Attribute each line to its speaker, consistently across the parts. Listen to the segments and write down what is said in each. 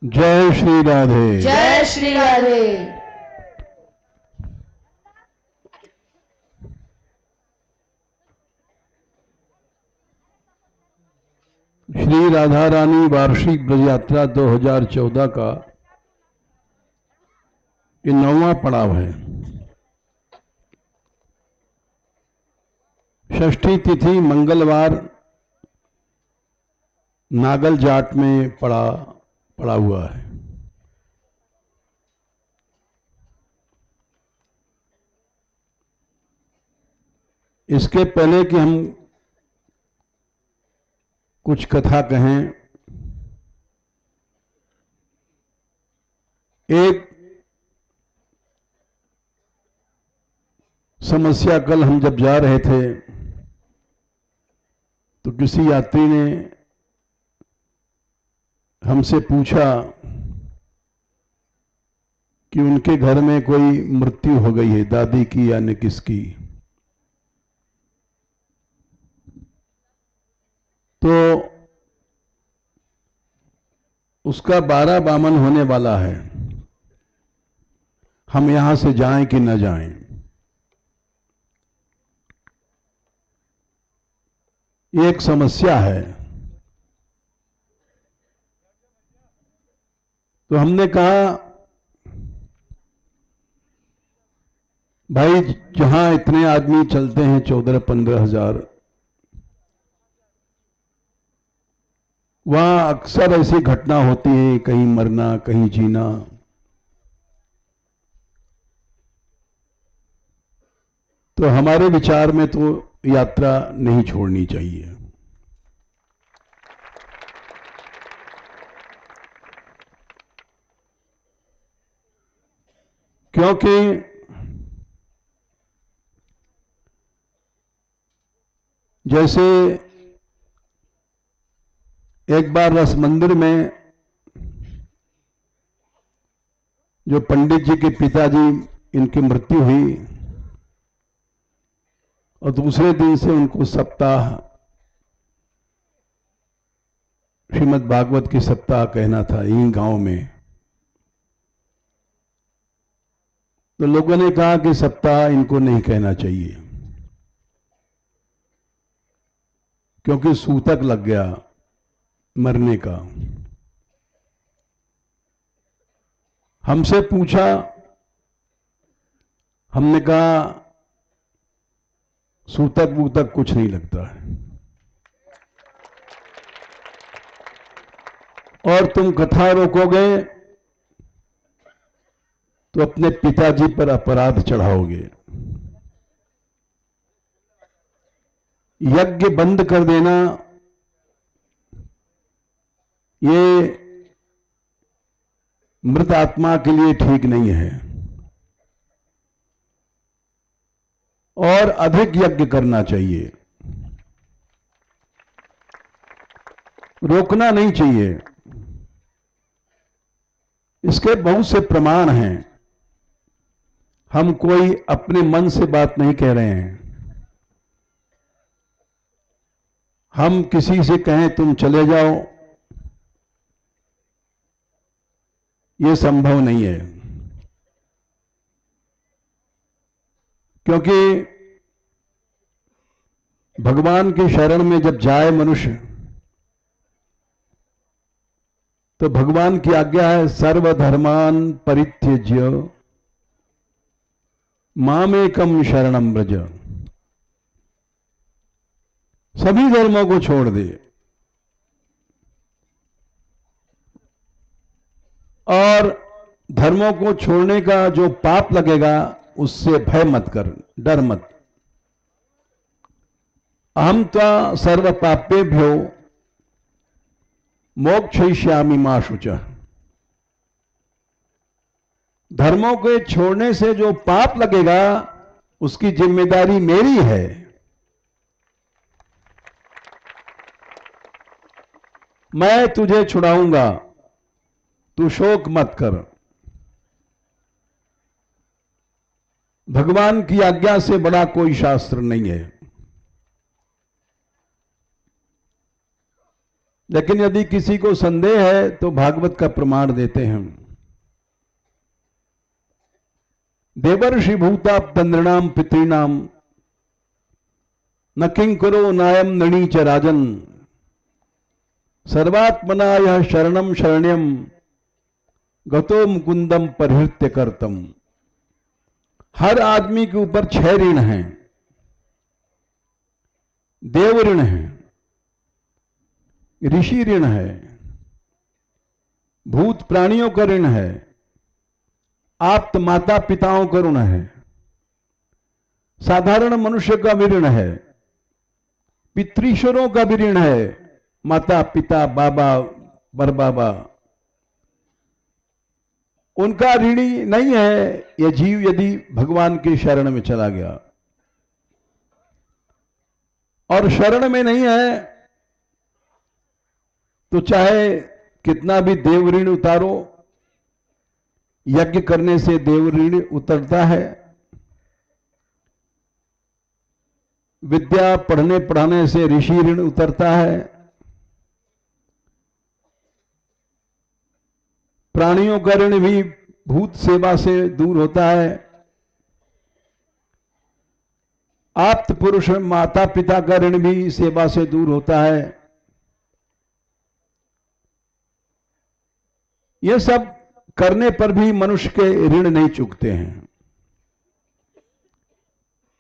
Speaker 1: जय श्री राधे।
Speaker 2: जय श्री राधे।
Speaker 1: श्री राधा रानी वार्षिक ब्रज यात्रा 2014 का ये 9वां पड़ाव है। षष्ठी तिथि मंगलवार नागल जाट में पड़ा हुआ है। इसके पहले कि हम कुछ कथा कहें, एक समस्या, कल हम जब जा रहे थे तो किसी यात्री ने हमसे पूछा कि उनके घर में कोई मृत्यु हो गई है, दादी की या किसकी। तो उसका 12 बामन होने वाला है, हम यहां से जाएं कि न जाएं। ये एक समस्या है। तो हमने कहा भाई, जहां इतने आदमी चलते हैं 14-15 हजार, वहां अक्सर ऐसी घटना होती है, कहीं मरना कहीं जीना। तो हमारे विचार में तो यात्रा नहीं छोड़नी चाहिए। क्योंकि जैसे एक बार रस मंदिर में जो पंडित जी के पिताजी, इनकी मृत्यु हुई और दूसरे दिन से उनको सप्ताह, श्रीमद् भागवत की सप्ताह कहना था यहीं गांव में। तो लोगों ने कहा कि सप्ताह इनको नहीं कहना चाहिए, क्योंकि सूतक लग गया मरने का। हमसे पूछा, हमने कहा सूतक वूतक कुछ नहीं लगता है, और तुम कथा रोकोगे तो अपने पिताजी पर अपराध चढ़ाओगे। यज्ञ बंद कर देना ये मृत आत्मा के लिए ठीक नहीं है, और अधिक यज्ञ करना चाहिए, रोकना नहीं चाहिए। इसके बहुत से प्रमाण हैं। हम कोई अपने मन से बात नहीं कह रहे हैं। हम किसी से कहें तुम चले जाओ, यह संभव नहीं है। क्योंकि भगवान की शरण में जब जाए मनुष्य, तो भगवान की आज्ञा है सर्वधर्मान परित्यज्य मामेकम शरणम व्रज। सभी धर्मों को छोड़ दे और धर्मों को छोड़ने का जो पाप लगेगा उससे भय मत कर, डर मत। अहम त्वा सर्व पापेभ्यो मोक्षयिष्यामि मा शुचः। धर्मों के छोड़ने से जो पाप लगेगा उसकी जिम्मेदारी मेरी है। मैं तुझे छुड़ाऊंगा, तू शोक मत कर। भगवान की आज्ञा से बड़ा कोई शास्त्र नहीं है। लेकिन यदि किसी को संदेह है तो भागवत का प्रमाण देते हैं। देवर्षि भूता तंद्रणाम पितृणाम न किंकरो नायम नणी च राजन सर्वात्मना यह शरणम शरण्यम गतो मुकुंदम परिहृत्य करतम। हर आदमी के ऊपर 6 ऋण हैं। देव ऋण है, ऋषि ऋण है, भूत प्राणियों का ऋण है, आप्त माता पिताओं का ऋण है, साधारण मनुष्य का भी ऋण है, पितृश्वरों का भी ऋण है, माता पिता बाबा परबाबा, उनका ऋणी नहीं है यह जीव यदि भगवान की शरण में चला गया। और शरण में नहीं है तो चाहे कितना भी देव ऋण उतारो, यज्ञ करने से देव ऋण उतरता है, विद्या पढ़ने पढ़ाने से ऋषि ऋण उतरता है, प्राणियों का ऋण भी भूत सेवा से दूर होता है, आप्त पुरुष माता पिता का ऋण भी सेवा से दूर होता है। यह सब करने पर भी मनुष्य के ऋण नहीं चुकते हैं।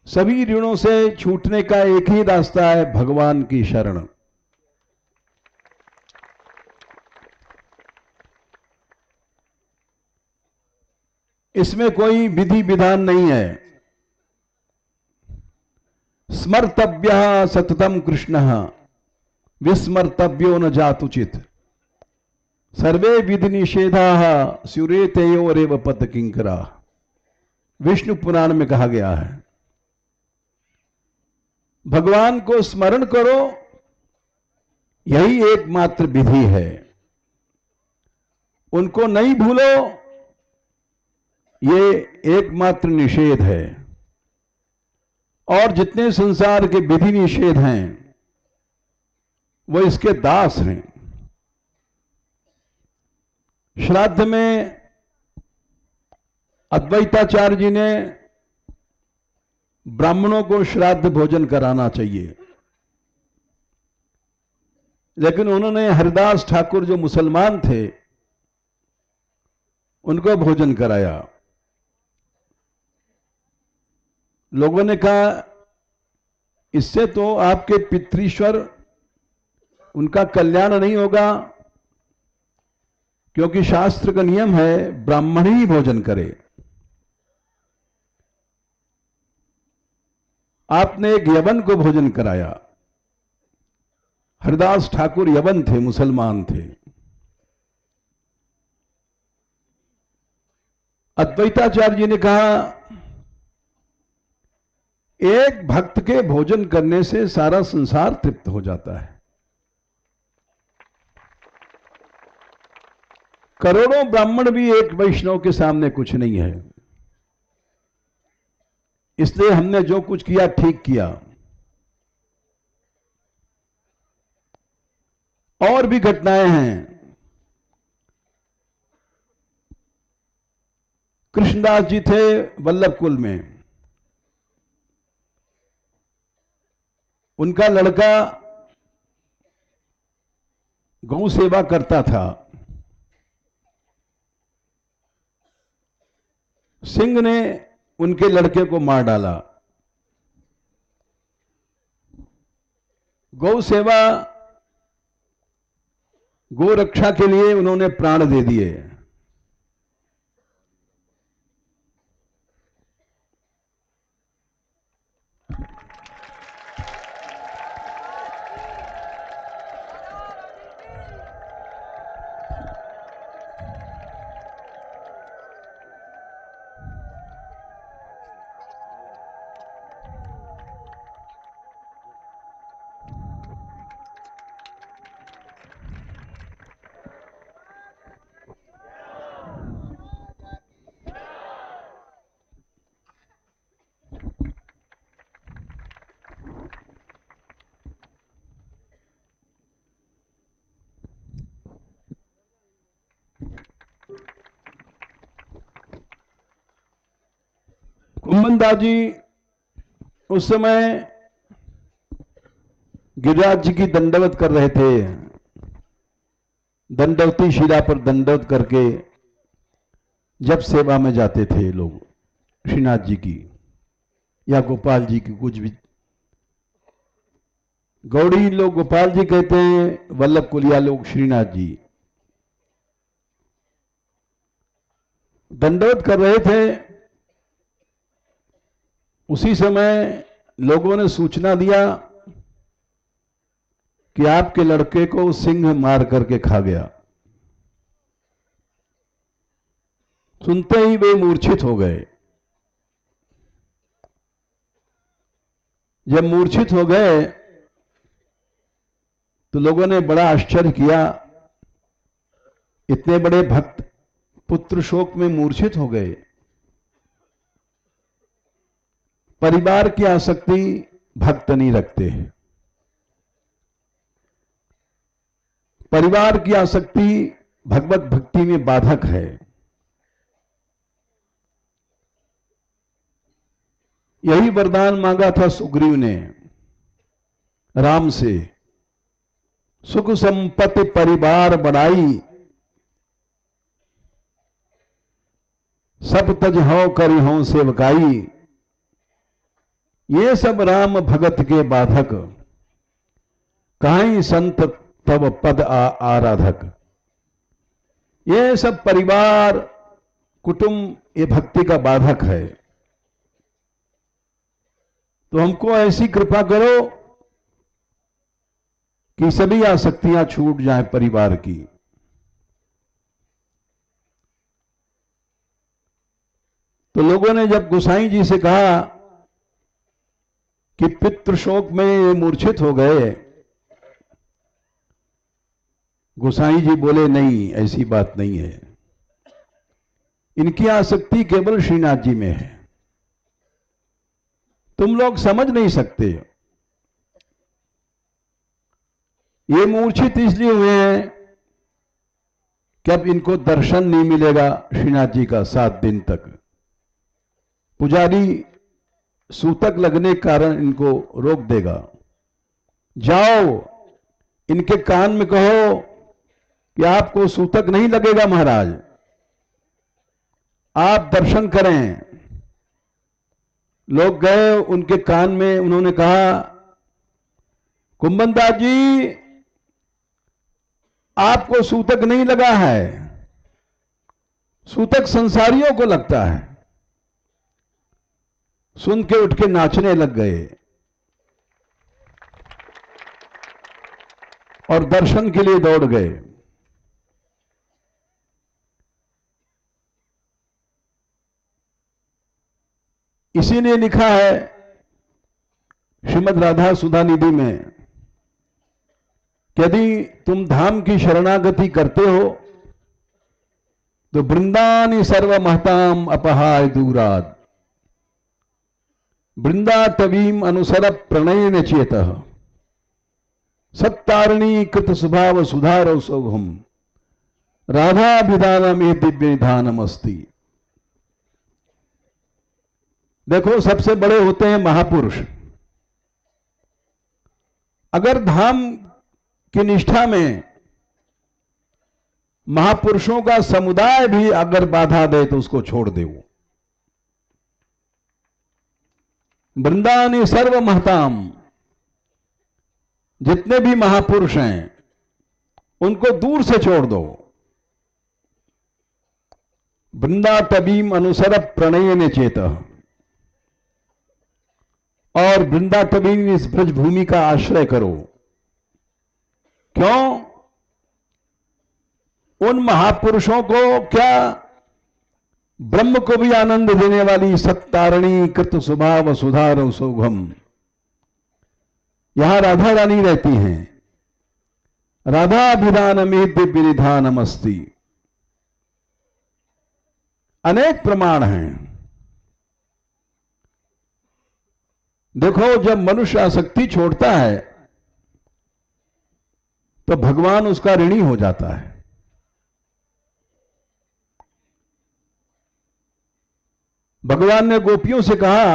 Speaker 1: सभी ऋणों से छूटने का एक ही रास्ता है, भगवान की शरण। इसमें कोई विधि विधान नहीं है। स्मर्तव्य सततम कृष्ण विस्मर्तव्यो न जातुचित सर्वे विधि निषेधा स्युरेतयोरेव पद किंकरा। विष्णु पुराण में कहा गया है, भगवान को स्मरण करो, यही एकमात्र विधि है। उनको नहीं भूलो, ये एकमात्र निषेध है। और जितने संसार के विधि निषेध हैं वो इसके दास हैं। श्राद्ध में अद्वैताचार्य जी ने ब्राह्मणों को श्राद्ध भोजन कराना चाहिए, लेकिन उन्होंने हरिदास ठाकुर जो मुसलमान थे उनको भोजन कराया। लोगों ने कहा इससे तो आपके पितृश्वर उनका कल्याण नहीं होगा, क्योंकि शास्त्र का नियम है ब्राह्मण ही भोजन करे। आपने एक यवन को भोजन कराया। हरिदास ठाकुर यवन थे, मुसलमान थे। अद्वैताचार्य जी ने कहा एक भक्त के भोजन करने से सारा संसार तृप्त हो जाता है। करोड़ों ब्राह्मण भी एक वैष्णव के सामने कुछ नहीं है। इसलिए हमने जो कुछ किया ठीक किया। और भी घटनाएं हैं। कृष्णदास जी थे वल्लभ कुल में। उनका लड़का गौ सेवा करता था। सिंह ने उनके लड़के को मार डाला। गौ सेवा, गो रक्षा के लिए उन्होंने प्राण दे दिए। कुंभनदास जी उस समय गिरिराज जी की दंडवत कर रहे थे। दंडवती शिला पर दंडवत करके जब सेवा में जाते थे लोग श्रीनाथ जी की या गोपाल जी की, कुछ भी, गौड़ी लोग गोपाल जी कहते हैं, वल्लभ कुलिया लोग श्रीनाथ जी। दंडवत कर रहे थे, उसी समय लोगों ने सूचना दिया कि आपके लड़के को सिंह मार करके खा गया। सुनते ही वे मूर्छित हो गए। जब मूर्छित हो गए तो लोगों ने बड़ा आश्चर्य किया, इतने बड़े भक्त पुत्र शोक में मूर्छित हो गए। परिवार की आसक्ति भक्त नहीं रखते हैं। परिवार की आसक्ति भगवत भक्ति में बाधक है। यही वरदान मांगा था सुग्रीव ने राम से, सुख संपत्ति परिवार बढ़ाई, सब तज हो करि हो सेवकाई, ये सब राम भगत के बाधक, कहीं संत तब पद आराधक। ये सब परिवार कुटुंब ये भक्ति का बाधक है। तो हमको ऐसी कृपा करो कि सभी आसक्तियां छूट जाएं परिवार की। तो लोगों ने जब गोसाई जी से कहा कि पितृ शोक में ये मूर्छित हो गए, गोसाई जी बोले नहीं, ऐसी बात नहीं है, इनकी आसक्ति केवल श्रीनाथ जी में है, तुम लोग समझ नहीं सकते। ये मूर्छित इसलिए हुए हैं कि अब इनको दर्शन नहीं मिलेगा श्रीनाथ जी का 7 दिन तक। पुजारी सूतक लगने के कारण इनको रोक देगा। जाओ इनके कान में कहो कि आपको सूतक नहीं लगेगा महाराज, आप दर्शन करें। लोग गए उनके कान में, उन्होंने कहा कुंभनदास जी आपको सूतक नहीं लगा है, सूतक संसारियों को लगता है। सुन के उठ के नाचने लग गए और दर्शन के लिए दौड़ गए। इसीलिए लिखा है श्रीमद् राधा सुधा निधि में, यदि तुम धाम की शरणागति करते हो तो वृंदानी सर्व महताम अपहाय दूराद, वृंदा तवीम अनुसर प्रणयन चेतः, सत्तारिणी कृत स्वभाव सुधार सौघम, राधा विधान में दिव्य निधानम अस्ति। देखो सबसे बड़े होते हैं महापुरुष। अगर धाम की निष्ठा में महापुरुषों का समुदाय भी अगर बाधा दे तो उसको छोड़ दे। वो वृंदानी सर्व महताम, जितने भी महापुरुष हैं उनको दूर से छोड़ दो। वृंदा तबीम अनुसर प्रणयन चेतः, और वृंदा तबीम इस ब्रजभूमि का आश्रय करो। क्यों? उन महापुरुषों को क्या ब्रह्म को भी आनंद देने वाली सत्तारिणी कृत स्वभाव सुधार सौघम, यहां राधा रानी रहती हैं। राधा विधान में दिव्य निधानम अस्ति। अनेक प्रमाण हैं। देखो जब मनुष्य आसक्ति छोड़ता है तो भगवान उसका ऋणी हो जाता है। भगवान ने गोपियों से कहा,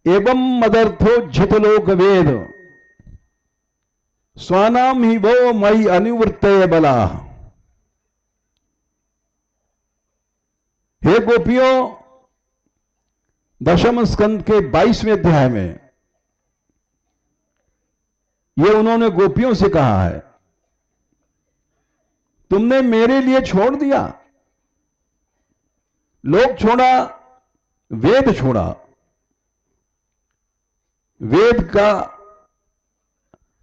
Speaker 1: एवं मदर्थो जित लोक वेद स्वानाम ही वो मई अनिवृत्तये बला। हे गोपियों, दशम स्कंद के 22वें अध्याय में ये उन्होंने गोपियों से कहा है, तुमने मेरे लिए छोड़ दिया, लोक छोड़ा, वेद छोड़ा। वेद का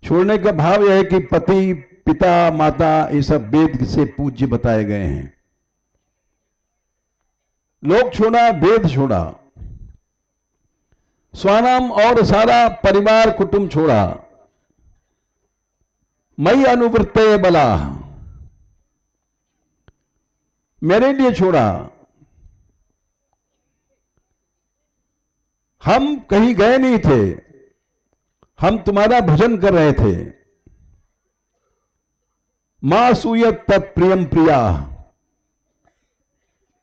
Speaker 1: छोड़ने का भाव यह है कि पति, पिता, माता, ये सब वेद से पूज्य बताए गए हैं। लोक छोड़ा, वेद छोड़ा, स्वानाम और सारा परिवार कुटुंब छोड़ा, मई अनुवृत्तये बला, मेरे लिए छोड़ा। हम कहीं गए नहीं थे, हम तुम्हारा भजन कर रहे थे। मां सूयत तत्प्रियम प्रिया।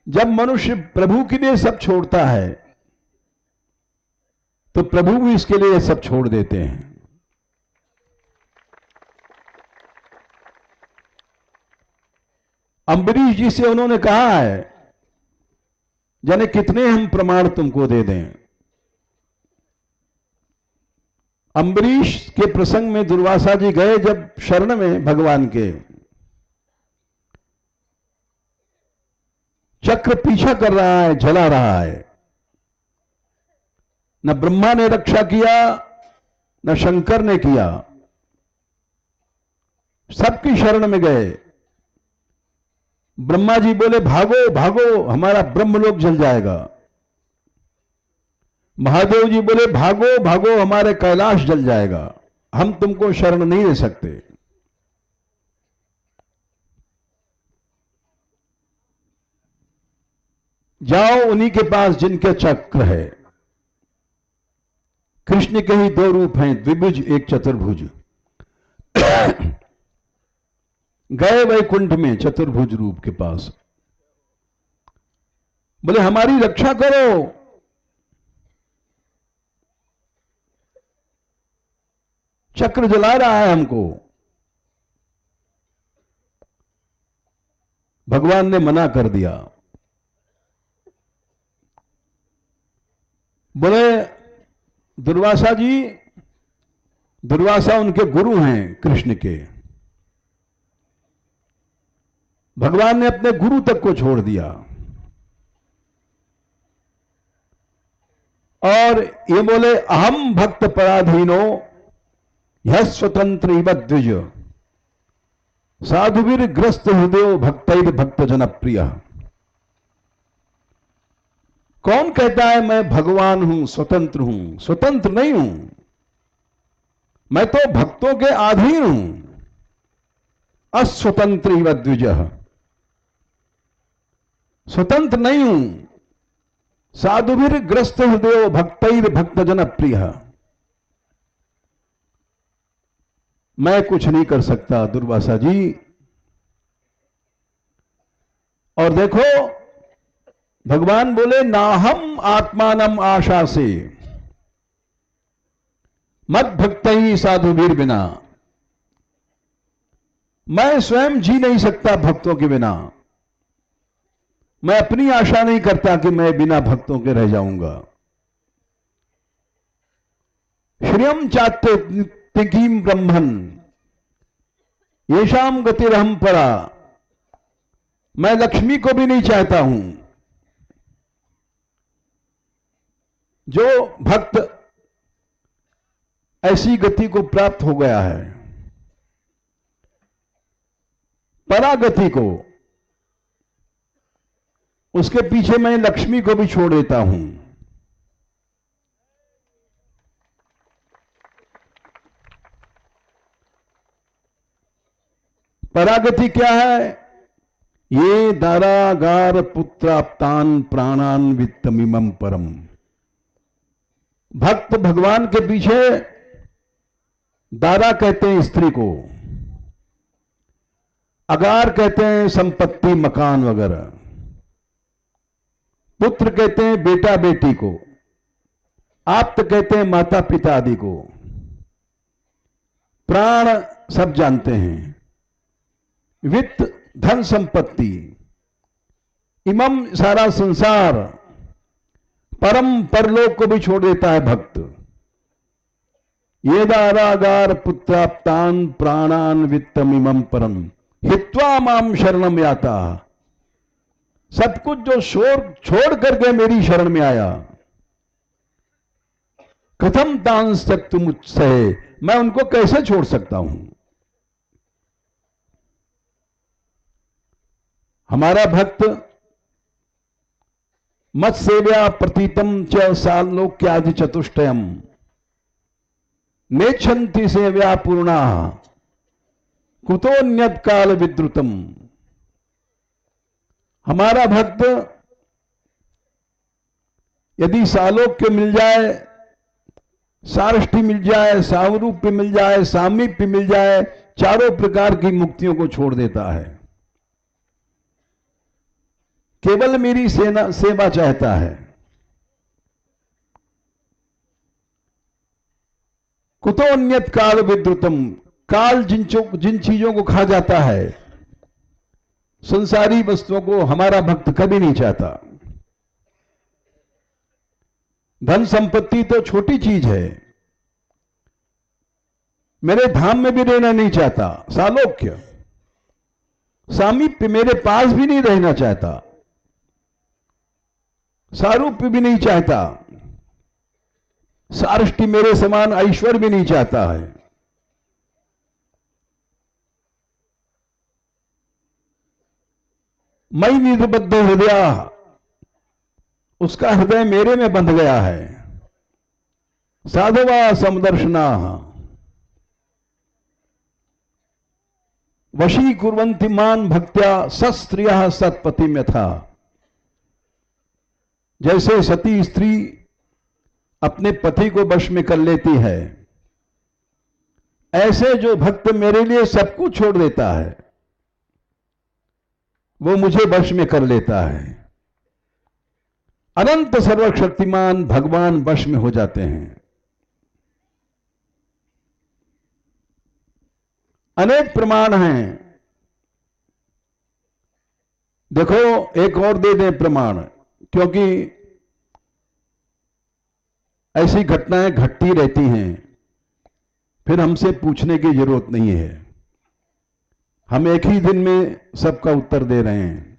Speaker 1: जब मनुष्य प्रभु के लिए सब छोड़ता है तो प्रभु भी इसके लिए सब छोड़ देते हैं। अम्बरीश जी से उन्होंने कहा है, जाने कितने हम प्रमाण तुमको दे दें। अम्बरीश के प्रसंग में दुर्वासा जी गए जब शरण में भगवान के, चक्र पीछा कर रहा है, जला रहा है। न ब्रह्मा ने रक्षा किया, न शंकर ने किया, सबकी शरण में गए। ब्रह्मा जी बोले, भागो भागो, हमारा ब्रह्मलोक जल जाएगा। महादेव जी बोले, भागो भागो, हमारे कैलाश जल जाएगा, हम तुमको शरण नहीं दे सकते। जाओ उन्हीं के पास जिनके चक्र है। कृष्ण के ही दो रूप हैं, द्विभुज एक चतुर्भुज। गए वैकुंठ में चतुर्भुज रूप के पास, बोले हमारी रक्षा करो। चक्र जला रहा है हमको। भगवान ने मना कर दिया। बोले दुर्वासा जी, दुर्वासा उनके गुरु हैं कृष्ण के। भगवान ने अपने गुरु तक को छोड़ दिया और ये बोले, अहम भक्त पराधीनो यह स्वतंत्र इव द्विज साधुवीर ग्रस्त हृदय भक्तैर भक्त जनप्रिय। कौन कहता है मैं भगवान हूं, स्वतंत्र हूं? स्वतंत्र नहीं हूं, मैं तो भक्तों के अधीन हूं। अस्वतंत्र इव द्विज, स्वतंत्र नहीं हूं। साधुवीर ग्रस्त हृदय भक्तैर भक्त जनप्रिय, मैं कुछ नहीं कर सकता दुर्वासा जी। और देखो भगवान बोले, नाहम आत्मानम आशा से मत भक्त ही साधुवीर बिना। मैं स्वयं जी नहीं सकता भक्तों के बिना। मैं अपनी आशा नहीं करता कि मैं बिना भक्तों के रह जाऊंगा। श्रियम चात्यकीम ब्रह्मन येषाम गतिरहम परा। मैं लक्ष्मी को भी नहीं चाहता हूं। जो भक्त ऐसी गति को प्राप्त हो गया है, परागति को, उसके पीछे मैं लक्ष्मी को भी छोड़ देता हूं। परागति क्या है? ये दारागार पुत्राप्तान प्राणान वित्तमिमं परम। भक्त भगवान के पीछे, दारा कहते हैं स्त्री को, अगार कहते हैं संपत्ति, मकान वगैरह, पुत्र कहते हैं बेटा बेटी को, आप्त कहते हैं माता पिता आदि को, प्राण सब जानते हैं, वित्त धन संपत्ति, इमम सारा संसार, परम परलोक को भी छोड़ देता है भक्त। ये दारागार पुत्राप्तान प्राणान वित्तम इमम परम हित्वा माम शरणम याता। सब कुछ जो छोड़ करके मेरी शरण में आया, कथम तांस त्यक्तु मुझसे, मैं उनको कैसे छोड़ सकता हूं। हमारा भक्त मत सेव्या प्रतीतम च सालोक्यादि चतुष्टयम नेच्छन्ति सेव्या पूर्णा कुतोन्यत काल विद्रुतम। हमारा भक्त यदि सालोक्य मिल जाए, सारष्टि मिल जाए, सावरूप्य मिल जाए, सामीप्य मिल जाए, चारों प्रकार की मुक्तियों को छोड़ देता है। केवल मेरी सेवा चाहता है। कुतोन्यत काल विद्रुतम, काल जिन चीजों को खा जाता है, संसारी वस्तुओं को हमारा भक्त कभी नहीं चाहता। धन संपत्ति तो छोटी चीज है, मेरे धाम में भी रहना नहीं चाहता। सालोक्य सामीप्य मेरे पास भी नहीं रहना चाहता, सारूप्य भी नहीं चाहता, सारष्टि मेरे समान ऐश्वर्य भी नहीं चाहता है। मई निबद्ध हृदय, उसका हृदय मेरे में बंध गया है। साधवा समदर्शना वशी कुर्वन्ति मान भक्त्या सस्त्रियः सत्पतिम यथा। जैसे सती स्त्री अपने पति को वश में कर लेती है, ऐसे जो भक्त मेरे लिए सब कुछ छोड़ देता है, वो मुझे वश में कर लेता है। अनंत सर्वशक्तिमान भगवान वश में हो जाते हैं। अनेक प्रमाण हैं। देखो एक और दे दें प्रमाण, क्योंकि ऐसी घटनाएं घटती रहती हैं, फिर हमसे पूछने की जरूरत नहीं है। हम एक ही दिन में सबका उत्तर दे रहे हैं।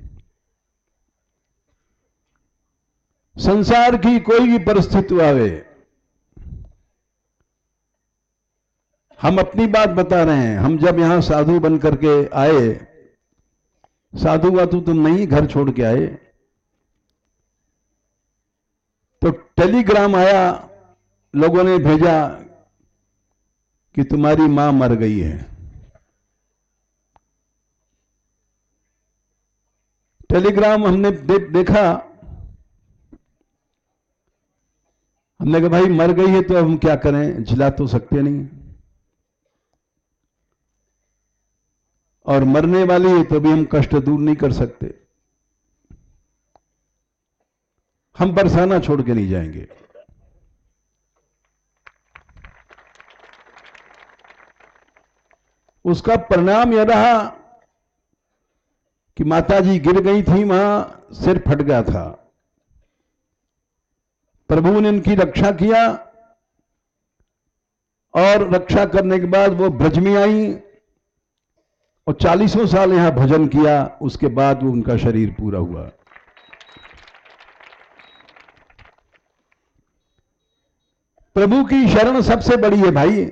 Speaker 1: संसार की कोई भी परिस्थिति आवे, हम अपनी बात बता रहे हैं। हम जब यहां साधु बन करके आए, साधु वाधु तुम नहीं घर छोड़ के आए, तो टेलीग्राम आया, लोगों ने भेजा कि तुम्हारी मां मर गई है। टेलीग्राम हमने देखा, हमने कहा भाई मर गई है तो हम क्या करें, जिला तो सकते नहीं, और मरने वाली है तो भी हम कष्ट दूर नहीं कर सकते। हम बरसाना छोड़ के नहीं जाएंगे। उसका परिणाम यह रहा कि माताजी गिर गई थी, वहां सिर फट गया था। प्रभु ने उनकी रक्षा किया, और रक्षा करने के बाद वो ब्रज में आई और 40 साल यहां भजन किया। उसके बाद वो उनका शरीर पूरा हुआ। प्रभु की शरण सबसे बड़ी है भाई।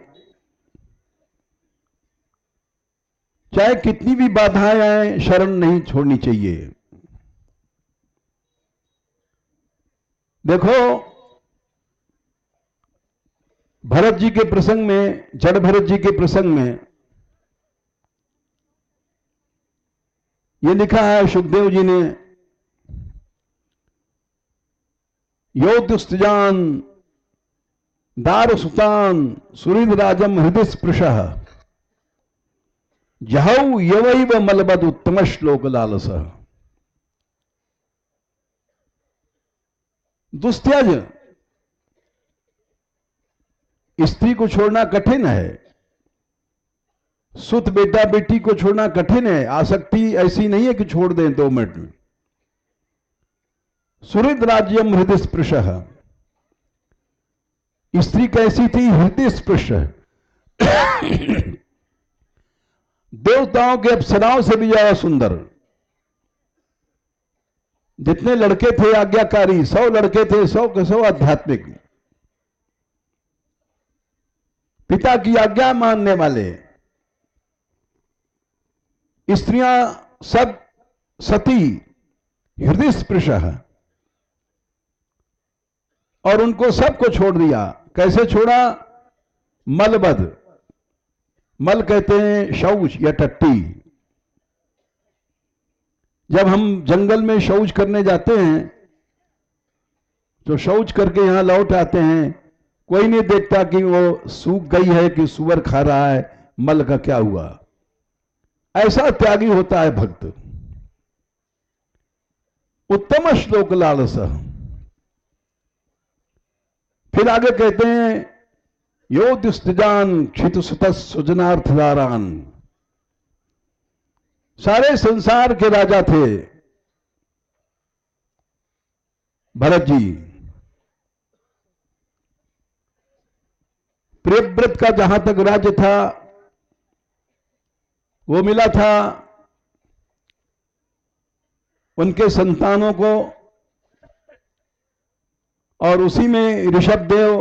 Speaker 1: चाहे कितनी भी बाधाएं आए, शरण नहीं छोड़नी चाहिए। देखो भरत जी के प्रसंग में, जड़ भरत जी के प्रसंग में यह लिखा है सुखदेव जी ने, योतुस्तजान दार सुतान सुहृद राजम हृदय स्पृशः जहौ यवैव मलबद उत्तम श्लोक लालस। दुस्त्यज, स्त्री को छोड़ना कठिन है, सुत बेटा बेटी को छोड़ना कठिन है। आसक्ति ऐसी नहीं है कि छोड़ दें 2 मिनट में। सुहृद राज्यम हृदय स्पृश, स्त्री कैसी थी? हृदय स्पृश, देवताओं के अप्सराओं से भी ज्यादा सुंदर। जितने लड़के थे आज्ञाकारी, 100 लड़के थे, 100 के 100 आध्यात्मिक, पिता की आज्ञा मानने वाले। स्त्रियां सब सती, हृदय स्पृश, और उनको सबको छोड़ दिया। कैसे छोड़ा? मलबद, मल कहते हैं शौच या टट्टी। जब हम जंगल में शौच करने जाते हैं तो शौच करके यहां लौट आते हैं, कोई नहीं देखता कि वो सूख गई है कि सुअर खा रहा है, मल का क्या हुआ। ऐसा त्यागी होता है भक्त। उत्तम श्लोक लालस। फिर आगे कहते हैं यो दुष्टजान क्षितुसुत सुजनार्थदारान। सारे संसार के राजा थे भरत जी। प्रियव्रत का जहां तक राज्य था वो मिला था उनके संतानों को, और उसी में ऋषभदेव,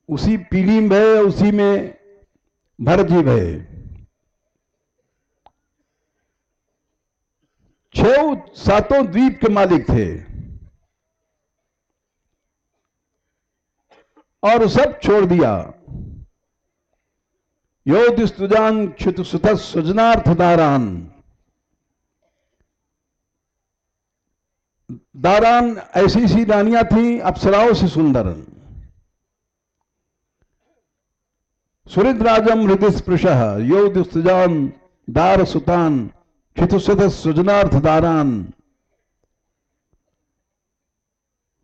Speaker 1: उसी पीढ़ी में भय, उसी में भरत जी भय। 7 द्वीप के मालिक थे और सब छोड़ दिया। योदिस्तुजान क्षुतसुत सुजनार्थ दारान। दारान ऐसी सी रानियां थी अप्सराओं से सुंदर। सुहृद राजम हृदय स्पृश योदिस्तुजान दार सुतान क्षितुसुत सुजनार्थ दारान।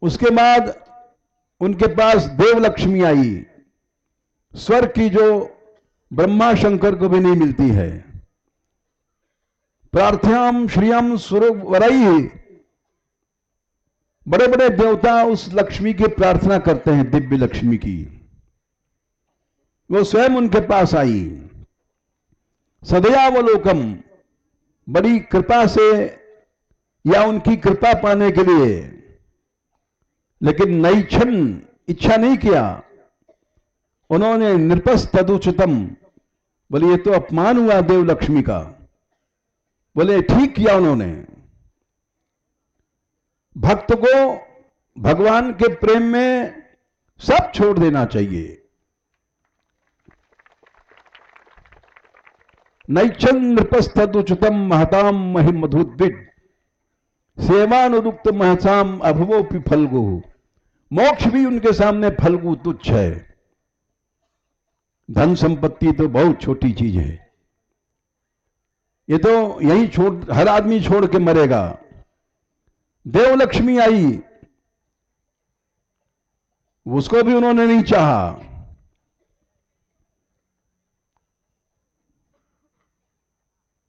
Speaker 1: उसके बाद उनके पास देवलक्ष्मी आई, स्वर्ग की, जो ब्रह्मा शंकर को भी नहीं मिलती है। प्रार्थ्याम श्रियम सुरवरई। बड़े बड़े देवता उस लक्ष्मी की प्रार्थना करते हैं, दिव्य लक्ष्मी की। वो स्वयं उनके पास आई। सदयावलोकम, बड़ी कृपा से या उनकी कृपा पाने के लिए, लेकिन नैच्छन, इच्छा नहीं किया उन्होंने। नृपस तदुचितम, बोले ये तो अपमान हुआ देव लक्ष्मी का। बोले ठीक किया उन्होंने। भक्त को भगवान के प्रेम में सब छोड़ देना चाहिए। नैच्छन नृपस तदुचितम महताम महिम मधुद्विद सेवानुरुक्त महसाम अभवोपि फल्गु। मोक्ष भी उनके सामने फल्गु तुच्छ है। धन संपत्ति तो बहुत छोटी चीज है, ये तो यही छोड़, हर आदमी छोड़ के मरेगा। देवलक्ष्मी आई, उसको भी उन्होंने नहीं चाहा।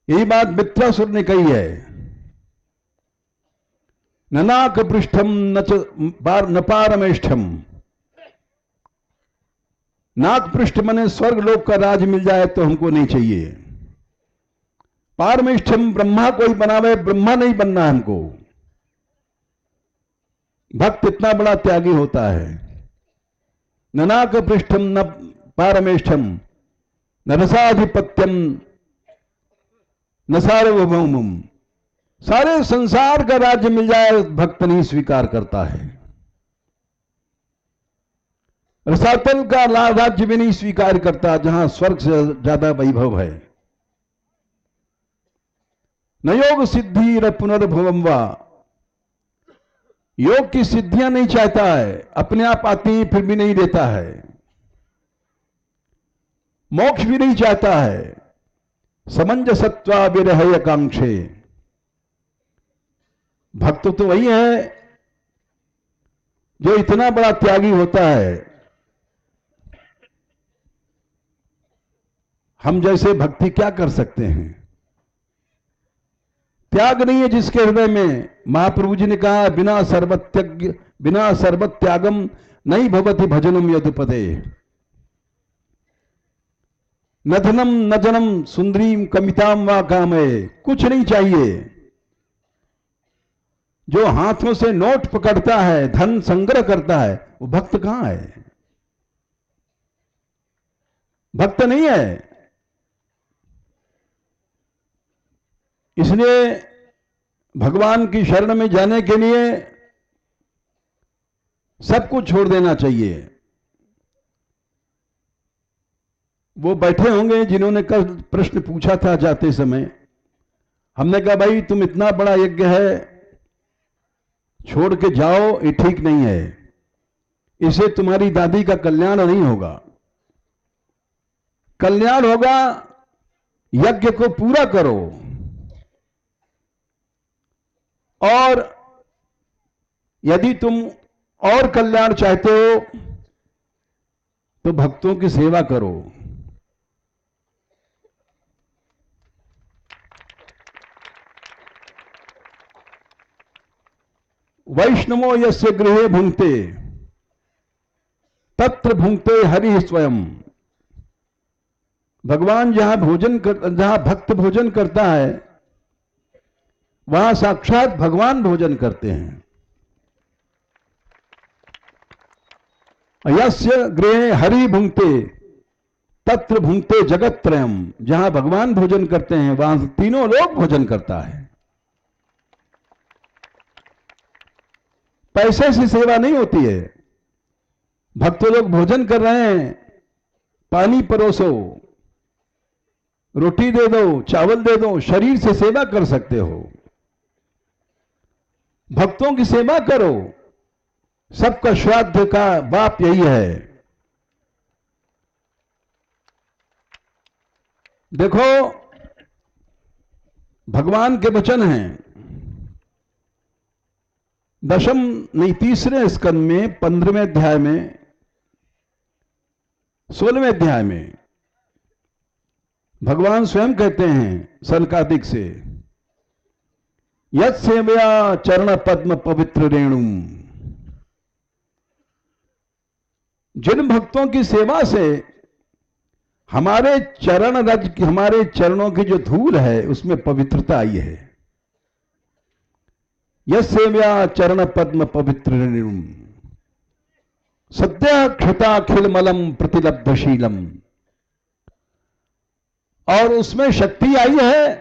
Speaker 1: यही बात मित्रासुर ने कही है। न नाक पृष्ठम न पारमेष्ठम। नाक पृष्ठ मने स्वर्ग लोक का राज मिल जाए तो हमको नहीं चाहिए। पारमेष्ठम, ब्रह्मा कोई बनावे, ब्रह्मा नहीं बनना हमको। भक्त इतना बड़ा त्यागी होता है। न नाक पृष्ठम न पारमेष्ठम न रसाधिपत्यम न सार्वभौमम। सारे संसार का राज्य मिल जाए भक्त नहीं स्वीकार करता है। रसातल का राज्य भी नहीं स्वीकार करता, जहां स्वर्ग से ज्यादा वैभव है। न योग सिद्धि र पुनर्भवम वा। योग की सिद्धियां नहीं चाहता है, अपने आप आती फिर भी नहीं देता है। मोक्ष भी नहीं चाहता है। समंजसत्वा विरहय कांक्षे। भक्त तो वही है जो इतना बड़ा त्यागी होता है, हम जैसे भक्ति क्या कर सकते हैं? त्याग नहीं है जिसके हृदय में। महाप्रभु जी ने कहा, बिना सर्वत त्यागम नहीं भवति भजनम यदुपदे। न धनम न जनम सुंदरीम कमिताम वा कामये। कुछ नहीं चाहिए। जो हाथों से नोट पकड़ता है, धन संग्रह करता है, वो भक्त कहां है? भक्त नहीं है। इसलिए भगवान की शरण में जाने के लिए सब कुछ छोड़ देना चाहिए। वो बैठे होंगे जिन्होंने कल प्रश्न पूछा था जाते समय। हमने कहा, भाई तुम इतना बड़ा यज्ञ है, छोड़ के जाओ, ये ठीक नहीं है। इससे तुम्हारी दादी का कल्याण नहीं होगा। कल्याण होगा, यज्ञ को पूरा करो। और यदि तुम और कल्याण चाहते हो तो भक्तों की सेवा करो। वैष्णवो यस्य गृहे भुंक्ते तत्र भुंक्ते हरि स्वयं। भगवान जहां भक्त भोजन करता है, वहां साक्षात भगवान भोजन करते हैं। यस्य गृहे हरि भुंक्ते तत्र भुंक्ते जगत त्रयम। जहां भगवान भोजन करते हैं, वहां तीनों लोग भोजन करता है। पैसे से सेवा नहीं होती है। भक्त लोग भोजन कर रहे हैं, पानी परोसो, रोटी दे दो, चावल दे दो, शरीर से सेवा कर सकते हो। भक्तों की सेवा करो। सबका श्राद्ध का बाप यही है। देखो, भगवान के वचन हैं। तीसरे स्कंद में 15वें अध्याय में, 16वें अध्याय में भगवान स्वयं कहते हैं सनकादिक से, यत् सेवया चरण पद्म पवित्र रेणुम। जिन भक्तों की सेवा से हमारे चरणों की जो धूल है उसमें पवित्रता आई है। यत् सेवया चरण पद्म पवित्र रेणुम सद्य क्षताखिल मलम प्रतिलब्धशीलम। और उसमें शक्ति आई है,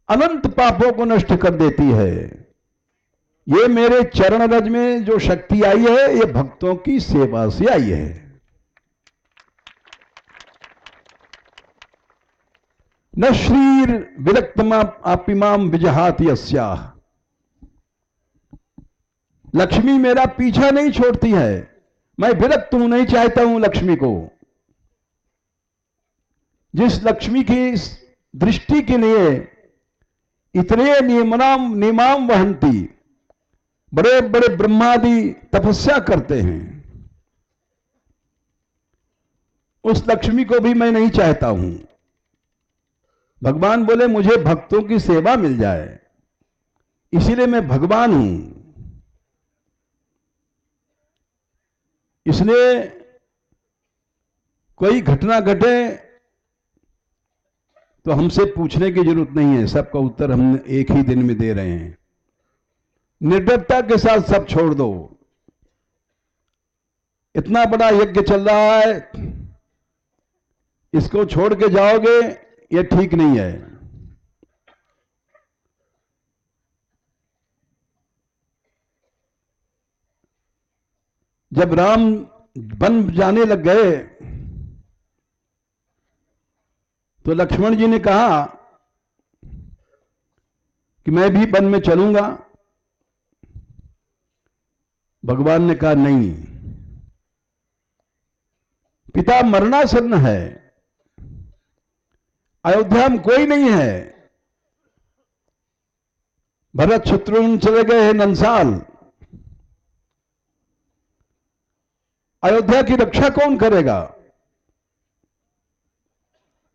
Speaker 1: अनंत पापों को नष्ट कर देती है। ये मेरे चरण रज में जो शक्ति आई है, ये भक्तों की सेवा से आई है। न श्रीर विरक्तमा आपिमाम विजहात यस्याह। लक्ष्मी मेरा पीछा नहीं छोड़ती है। मैं विरक्त हूं, नहीं चाहता हूं लक्ष्मी को। जिस लक्ष्मी की दृष्टि के लिए इतने नियमाम वहंती, बड़े बड़े ब्रह्मादि तपस्या करते हैं, उस लक्ष्मी को भी मैं नहीं चाहता हूं। भगवान बोले, मुझे भक्तों की सेवा मिल जाए, इसीलिए मैं भगवान हूं। इसलिए कोई घटना घटे तो हमसे पूछने की जरूरत नहीं है। सबका उत्तर हम एक ही दिन में दे रहे हैं। निर्भरता के साथ सब छोड़ दो। इतना बड़ा यज्ञ चल रहा है, इसको छोड़ के जाओगे, ये ठीक नहीं है। जब राम वन जाने लग गए तो लक्ष्मण जी ने कहा कि मैं भी वन में चलूंगा। भगवान ने कहा नहीं, पिता मरणासन्न है, अयोध्या में कोई नहीं है। भरत शत्रुघ्न चले गए हैं नंसाल, अयोध्या की रक्षा कौन करेगा?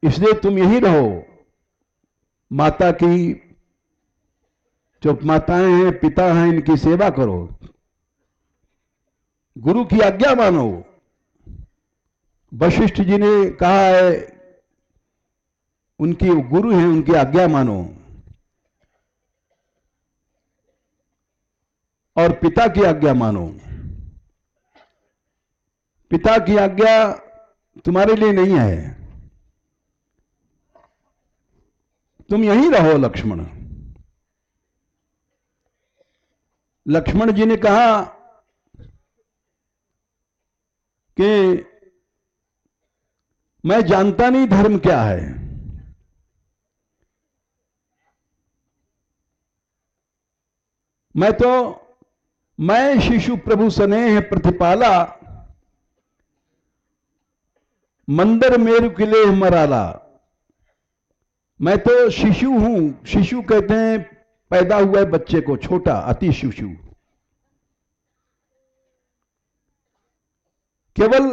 Speaker 1: इसलिए तुम यहीं रहो, माता की जो माताएं हैं, पिता हैं, इनकी सेवा करो, गुरु की आज्ञा मानो। वशिष्ठ जी ने कहा है, उनकी गुरु हैं, उनकी आज्ञा मानो। और पिता की आज्ञा मानो। पिता की आज्ञा तुम्हारे लिए नहीं है। तुम यहीं रहो लक्ष्मण। लक्ष्मण जी ने कहा कि मैं जानता नहीं धर्म क्या है, मैं शिशु प्रभु स्नेह प्रतिपाला, मंदिर मेरु किले मराला। मैं तो शिशु हूं। शिशु कहते हैं पैदा हुए बच्चे को, छोटा, अति शिशु। केवल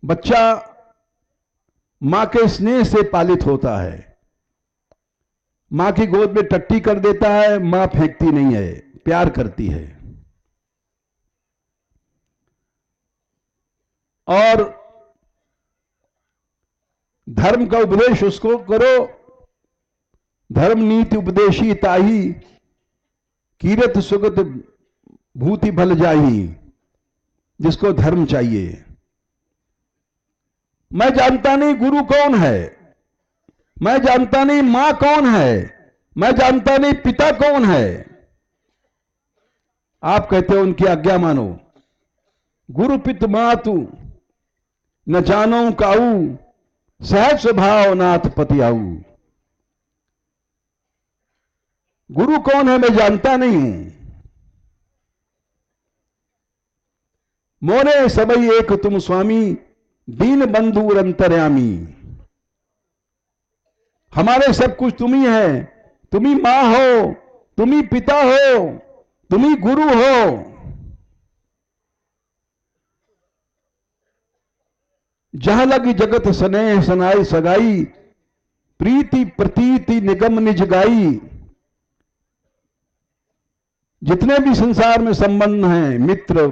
Speaker 1: बच्चा मां के स्नेह से पालित होता है। मां की गोद में टट्टी कर देता है, मां फेंकती नहीं है, प्यार करती है। और धर्म का उपदेश उसको करो। धर्म नीति उपदेशी ताही, कीरत सुगत भूति भल जाही। जिसको धर्म चाहिए। मैं जानता नहीं गुरु कौन है, मैं जानता नहीं मां कौन है, मैं जानता नहीं पिता कौन है। आप कहते हो उनकी आज्ञा मानो। गुरु पित मातु न जानो काऊ, सहज स्वभाव नाथ पति आऊ। गुरु कौन है मैं जानता नहीं हूं। मोरे सबई एक तुम स्वामी, दीन बंधु अंतर्यामी। हमारे सब कुछ तुम ही है। तुम ही मां हो, तुम ही पिता हो, तुम ही गुरु हो। जहां लगी जगत स्नेह सनाई सगाई, प्रीति प्रतीति निगम निज गाई। जितने भी संसार में संबंध हैं, मित्र,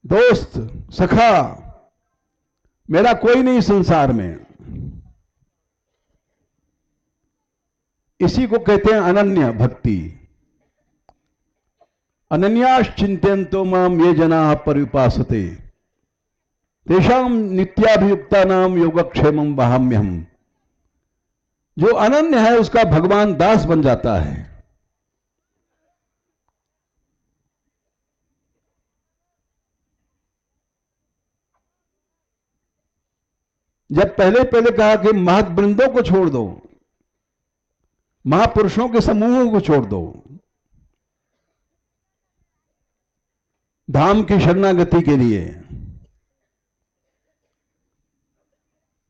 Speaker 1: दोस्त, सखा, मेरा कोई नहीं संसार में। इसी को कहते हैं अनन्य भक्ति। अनन्यास चिंतयन्तो माम ये जना पर्युपासते, तेषाम नित्याभियुक्ता नाम योगक्षेमम वहाम्यहम। जो अनन्य है उसका भगवान दास बन जाता है। जब पहले पहले कहा कि महद्वृंदों को छोड़ दो, महापुरुषों के समूहों को छोड़ दो, धाम की शरणागति के लिए।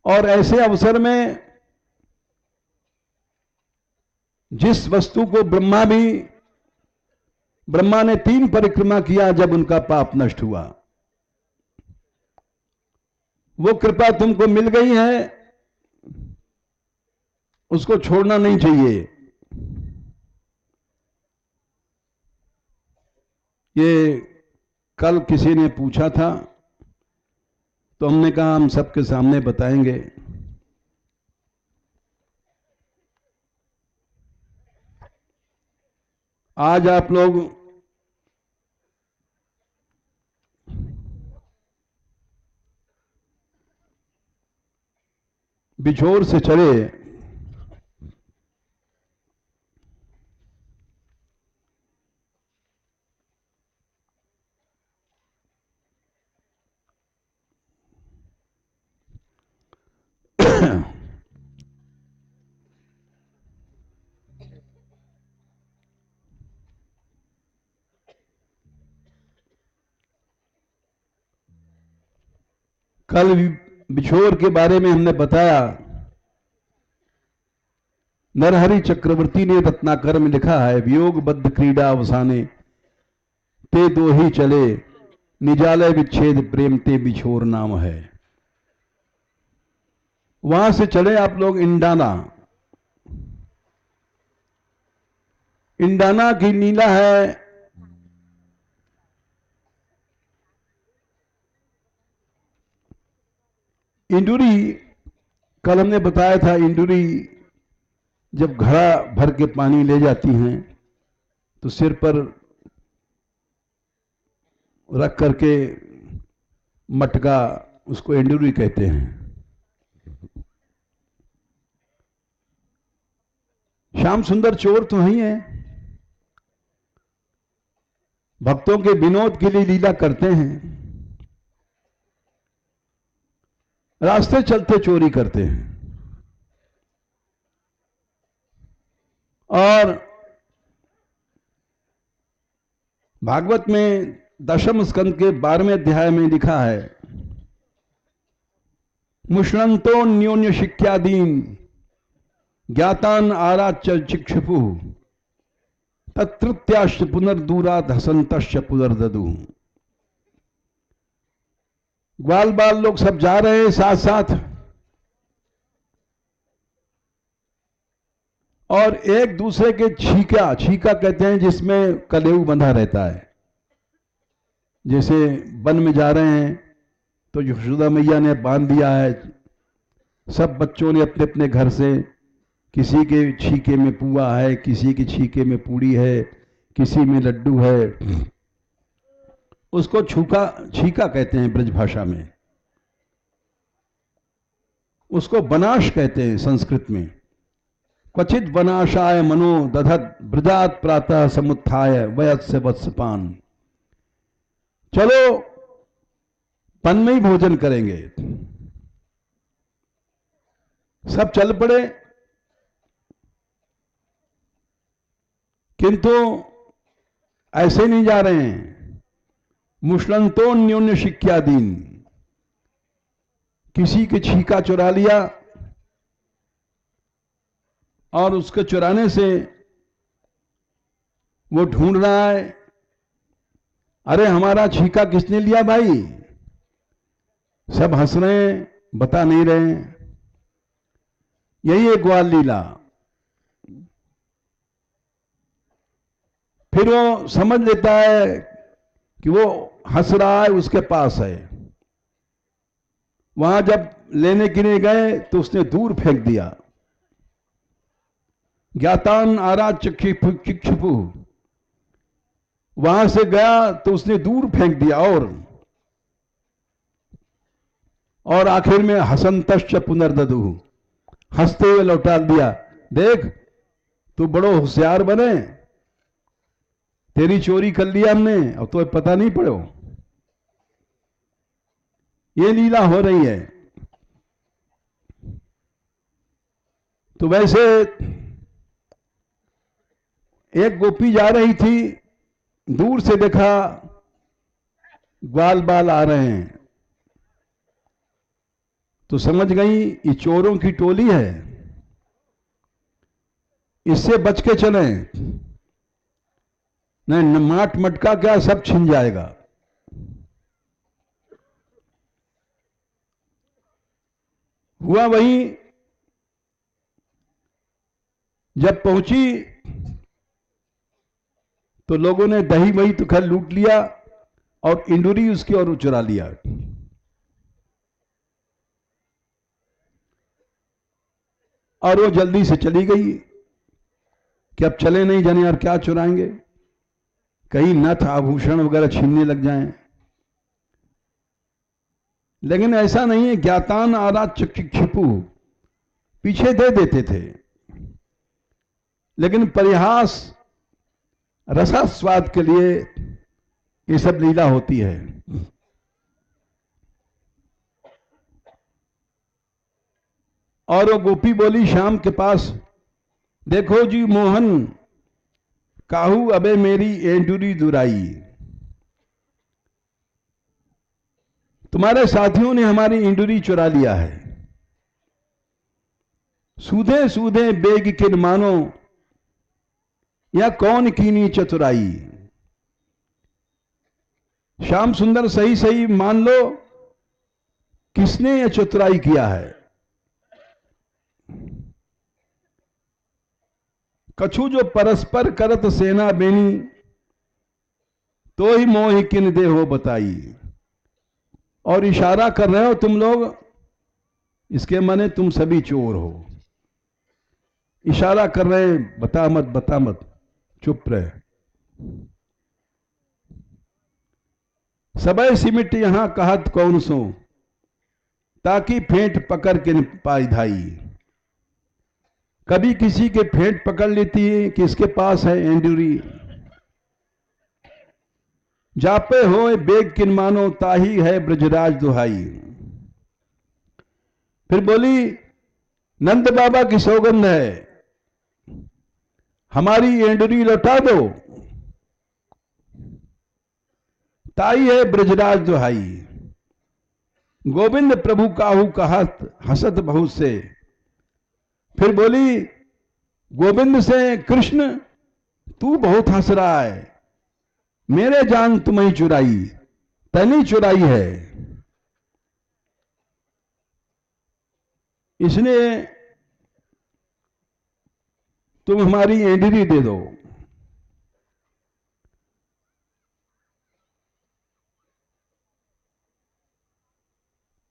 Speaker 1: और ऐसे अवसर में जिस वस्तु को ब्रह्मा ने 3 परिक्रमा किया जब उनका पाप नष्ट हुआ, वो कृपा तुमको मिल गई है, उसको छोड़ना नहीं चाहिए। ये कल किसी ने पूछा था तो हमने कहा हम सबके सामने बताएंगे। आज आप लोग बिछोर से चले, कल बिछोर के बारे में हमने बताया। नरहरि चक्रवर्ती ने रत्नाकर में लिखा है, वियोग बद्ध क्रीड़ा अवसाने, ते दो ही चले निजालय विच्छेद प्रेम ते बिछोर नाम है। वहां से चले आप लोग इंडाना। इंडाना की लीला है इंदुरी। कल हमने बताया था इंदुरी जब घड़ा भर के पानी ले जाती हैं तो सिर पर रख करके मटका, उसको इंदुरी कहते हैं। श्याम सुंदर चोर तो ही है, भक्तों के विनोद के लिए लीला करते हैं, रास्ते चलते चोरी करते हैं। और भागवत में दशम स्कंद के 12वें अध्याय में लिखा है, मुष्णंतो न्योन्य शिक्षादीन ज्ञातान आराच्य चिक्षुपु तत्कृत्याश्च पुनर्दूरात हसंतश्च पुनर्ददु। ग्वाल बाल लोग सब जा रहे हैं साथ साथ, और एक दूसरे के छीका, छीका कहते हैं जिसमें कलेऊ बंधा रहता है। जैसे वन में जा रहे हैं तो यशोदा मैया ने बांध दिया है, सब बच्चों ने अपने अपने घर से, किसी के छीके में पुआ है, किसी के छीके में पूड़ी है, किसी में लड्डू है, उसको छूका छीका कहते हैं ब्रज भाषा में। उसको बनाश कहते हैं संस्कृत में। क्वचित वनाशाय मनो दधत ब्रजात प्रातः समुत्थाय वयस्य वत्सपान। चलो पन में ही भोजन करेंगे। सब चल पड़े, किंतु ऐसे नहीं जा रहे हैं। मुष्णंतो न्योन्य शिक्षादीन, किसी के छीका चुरा लिया और उसके चुराने से वो ढूंढ रहा है, अरे हमारा छीका किसने लिया भाई। सब हंस रहे हैं, बता नहीं रहे हैं। यही है ग्वाल लीला। फिर वो समझ लेता है कि वो हंस रहा है, उसके पास है। वहां जब लेने के लिए गए तो उसने दूर फेंक दिया। ज्ञातान आरा चिक्षुपु, वहां से गया तो उसने दूर फेंक दिया, और आखिर में हसंतश्च पुनर्ददु, हंसते हुए लौटा दिया। देख तू बड़ो होशियार बने, तेरी चोरी कर लिया हमने और तो पता नहीं पड़ो। ये लीला हो रही है। तो वैसे एक गोपी जा रही थी, दूर से देखा ग्वाल बाल आ रहे हैं तो समझ गई ये चोरों की टोली है, इससे बच के चलें, नहीं माट मटका क्या सब छिन जाएगा। हुआ वही, जब पहुंची तो लोगों ने दही वही तो खैर लूट लिया और इंदुरी उसकी ओर चुरा लिया। और वो जल्दी से चली गई कि अब चले नहीं जाने यार, क्या चुराएंगे, कहीं नथ आभूषण वगैरह छीनने लग जाएं। लेकिन ऐसा नहीं है, ज्ञातान आरा चिक्षुपु पीछे दे देते थे, लेकिन परिहास रसास्वाद के लिए ये सब लीला होती है। और वो गोपी बोली श्याम के पास, देखो जी मोहन काहू अबे मेरी एंडुरी दुराई, तुम्हारे साथियों ने हमारी इंडुरी चुरा लिया है। सूधे सूधे बेग किन मानो या कौन कीनी चतुराई। श्याम सुंदर सही सही मान लो किसने यह चतुराई किया है। कछु जो परस्पर करत सेना बेनी, तो ही मोहि किन दे हो बताई। और इशारा कर रहे हो तुम लोग, इसके माने तुम सभी चोर हो। इशारा कर रहे, बता मत बता मत, चुप रहे। सबय सिमिट यहां कहत कौन सो, ताकि फेंट पकड़ के पाई धाई। कभी किसी के फेंट पकड़ लेती है कि इसके पास है एंडुरी। जापे हो बेग किन मानो, ताही है ब्रजराज दुहाई। फिर बोली, नंद बाबा की सौगंध है, हमारी एंडुरी लौटा दो, ताई है ब्रजराज दुहाई। गोविंद प्रभु काहू कहत हसत बहुत से। फिर बोली, गोविंद से, कृष्ण तू बहुत हंस रहा है, मेरे जान तुम्हें चुराई, तनी चुराई है। इसलिए तुम हमारी एंडरी दे दो।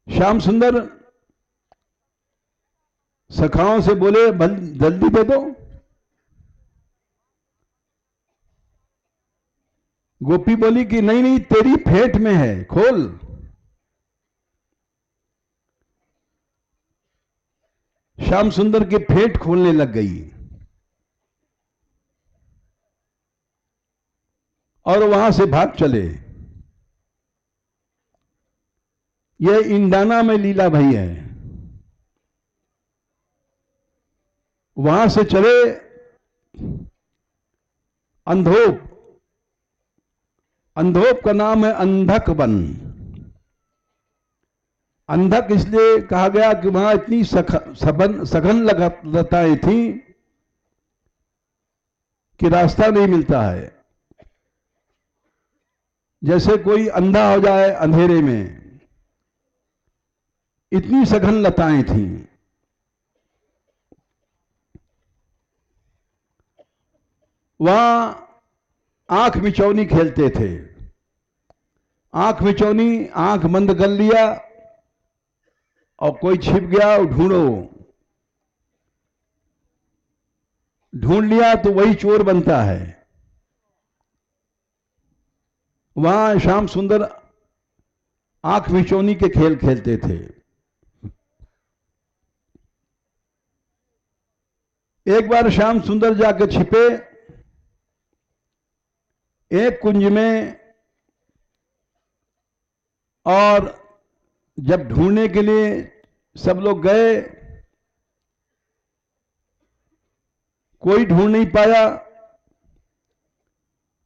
Speaker 1: श्याम सुंदर सखाओं से बोले, जल्दी दे दो। गोपी बोली कि नहीं नहीं, तेरी फेंट में है, खोल। श्याम सुंदर की फेंट खोलने लग गई और वहां से भाग चले। यह इंडाना में लीला भई है। वहां से चले अंधोप। अंधोप का नाम है अंधक वन। अंधक इसलिए कहा गया कि वहां इतनी सघन लताएं थी कि रास्ता नहीं मिलता है। जैसे कोई अंधा हो जाए अंधेरे में, इतनी सघन लताएं थीं। वहां आंख मिचौनी खेलते थे। आंख मिचौनी, आंख बंद कर लिया और कोई छिप गया, ढूंढो। ढूंढ लिया तो वही चोर बनता है। वहां श्याम सुंदर आंख मिचौनी के खेल खेलते थे। एक बार श्याम सुंदर जाकर छिपे एक कुंज में, और जब ढूंढने के लिए सब लोग गए, कोई ढूंढ नहीं पाया।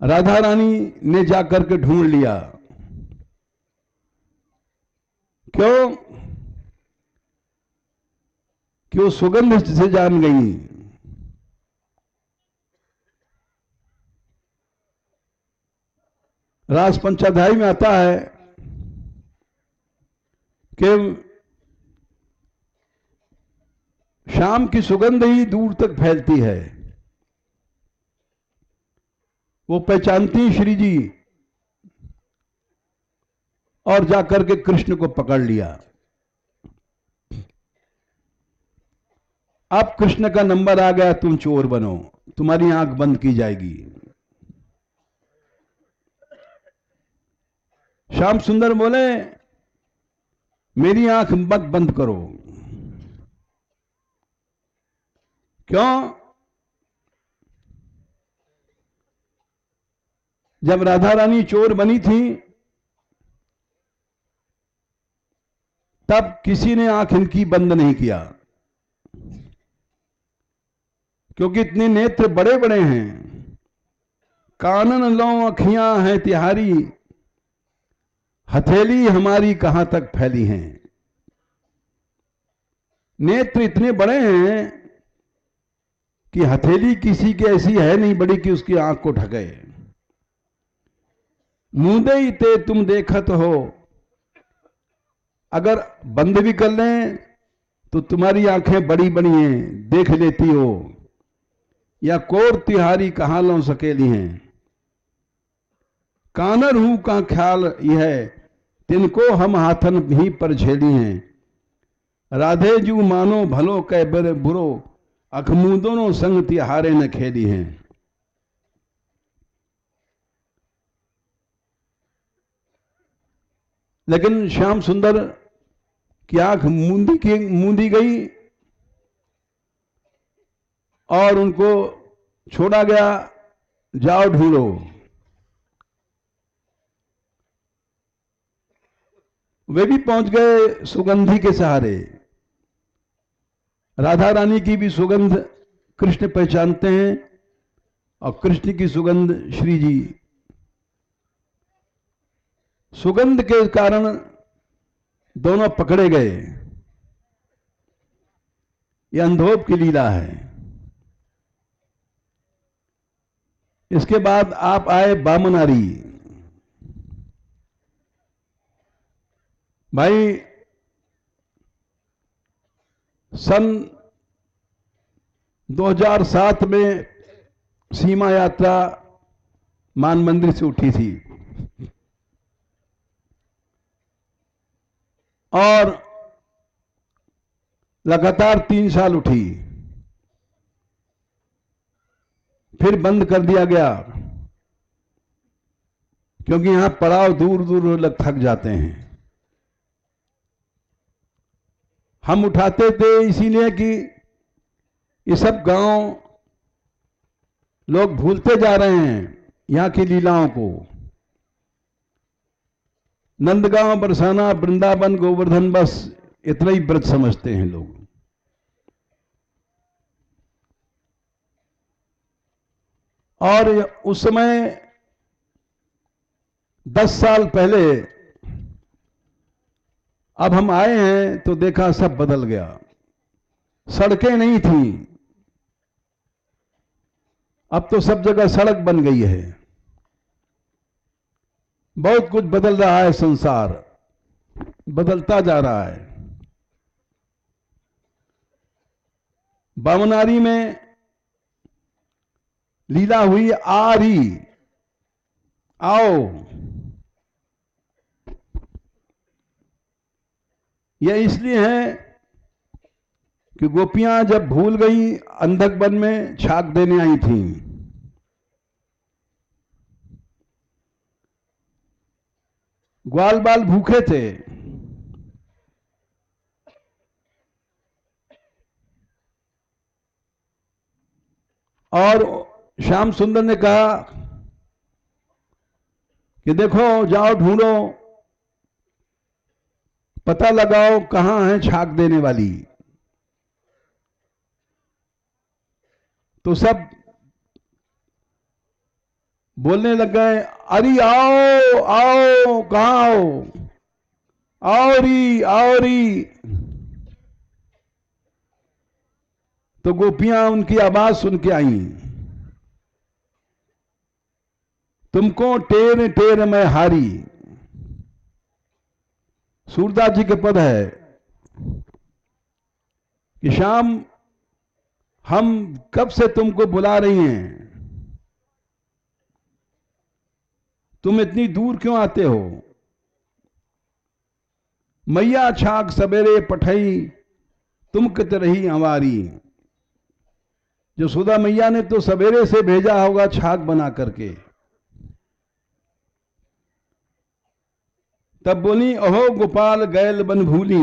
Speaker 1: राधा रानी ने जाकर के ढूंढ लिया। क्यों? कि वो सुगंध से जान गई। रास पंचाध्याय में आता है कि शाम की सुगंध ही दूर तक फैलती है। वो पहचानती श्री जी, और जाकर के कृष्ण को पकड़ लिया। अब कृष्ण का नंबर आ गया, तुम चोर बनो, तुम्हारी आंख बंद की जाएगी। श्याम सुंदर बोले, मेरी आंख मत बंद करो। क्यों? जब राधा रानी चोर बनी थी तब किसी ने आंख इनकी बंद नहीं किया, क्योंकि इतने नेत्र बड़े बड़े हैं। कानन लो अखियां हैं तिहारी, हथेली हमारी कहां तक फैली हैं। नेत्र इतने बड़े हैं कि हथेली किसी की ऐसी है नहीं बड़ी कि उसकी आंख को ढके। मूंदे ही ते तुम देखत हो, अगर बंद भी कर लें तो तुम्हारी आंखें बड़ी बड़ी हैं, देख लेती हो, या कोर तिहारी कहां लो सकेली हैं। कानर हूं का ख्याल यह, तिनको हम हाथन भी पर झेली हैं। राधे जू मानो भलो कै बर बुरो, अखमूदों संग तिहारे न खेली हैं। लेकिन श्याम सुंदर की आंख मूंदी गई और उनको छोड़ा गया, जाओ ढूंढो। वे भी पहुंच गए सुगंधी के सहारे। राधा रानी की भी सुगंध कृष्ण पहचानते हैं और कृष्ण की सुगंध श्री जी। सुगंध के कारण दोनों पकड़े गए। यह अंधोप की लीला है। इसके बाद आप आए बामनारी। भाई सन 2007 में सीमा यात्रा मान मंदिर से उठी थी और लगातार 3 साल उठी, फिर बंद कर दिया गया क्योंकि यहां पड़ाव दूर दूर लोग थक जाते हैं। हम उठाते थे इसीलिए कि ये सब गांव लोग भूलते जा रहे हैं यहां की लीलाओं को। नंदगांव, बरसाना, वृंदावन, गोवर्धन, बस इतना ही व्रत समझते हैं लोग। और उस समय 10 साल पहले अब हम आए हैं तो देखा सब बदल गया। सड़कें नहीं थी, अब तो सब जगह सड़क बन गई है। बहुत कुछ बदल रहा है, संसार बदलता जा रहा है। बामनारी में लीला हुई आ रही, आओ। यह इसलिए है कि गोपियां जब भूल गई अंधक वन में छाक देने आई थीं। ग्वाल बाल भूखे थे और श्याम सुंदर ने कहा कि देखो, जाओ ढूंढो, पता लगाओ कहां है छाक देने वाली। तो सब बोलने लग गए, अरे आओ आओ, कहां आओ आओ री। तो गोपियां उनकी आवाज सुन के आई, तुमको टेर टेर में हारी। सूरदास जी के पद है कि श्याम, हम कब से तुमको बुला रही हैं, तुम इतनी दूर क्यों आते हो। मैया छाक सवेरे पठई, तुम कित रही हमारी। जो सुधा मैया ने तो सवेरे से भेजा होगा छाक बना करके। तब बोली, अहो गोपाल गैल बन भूली।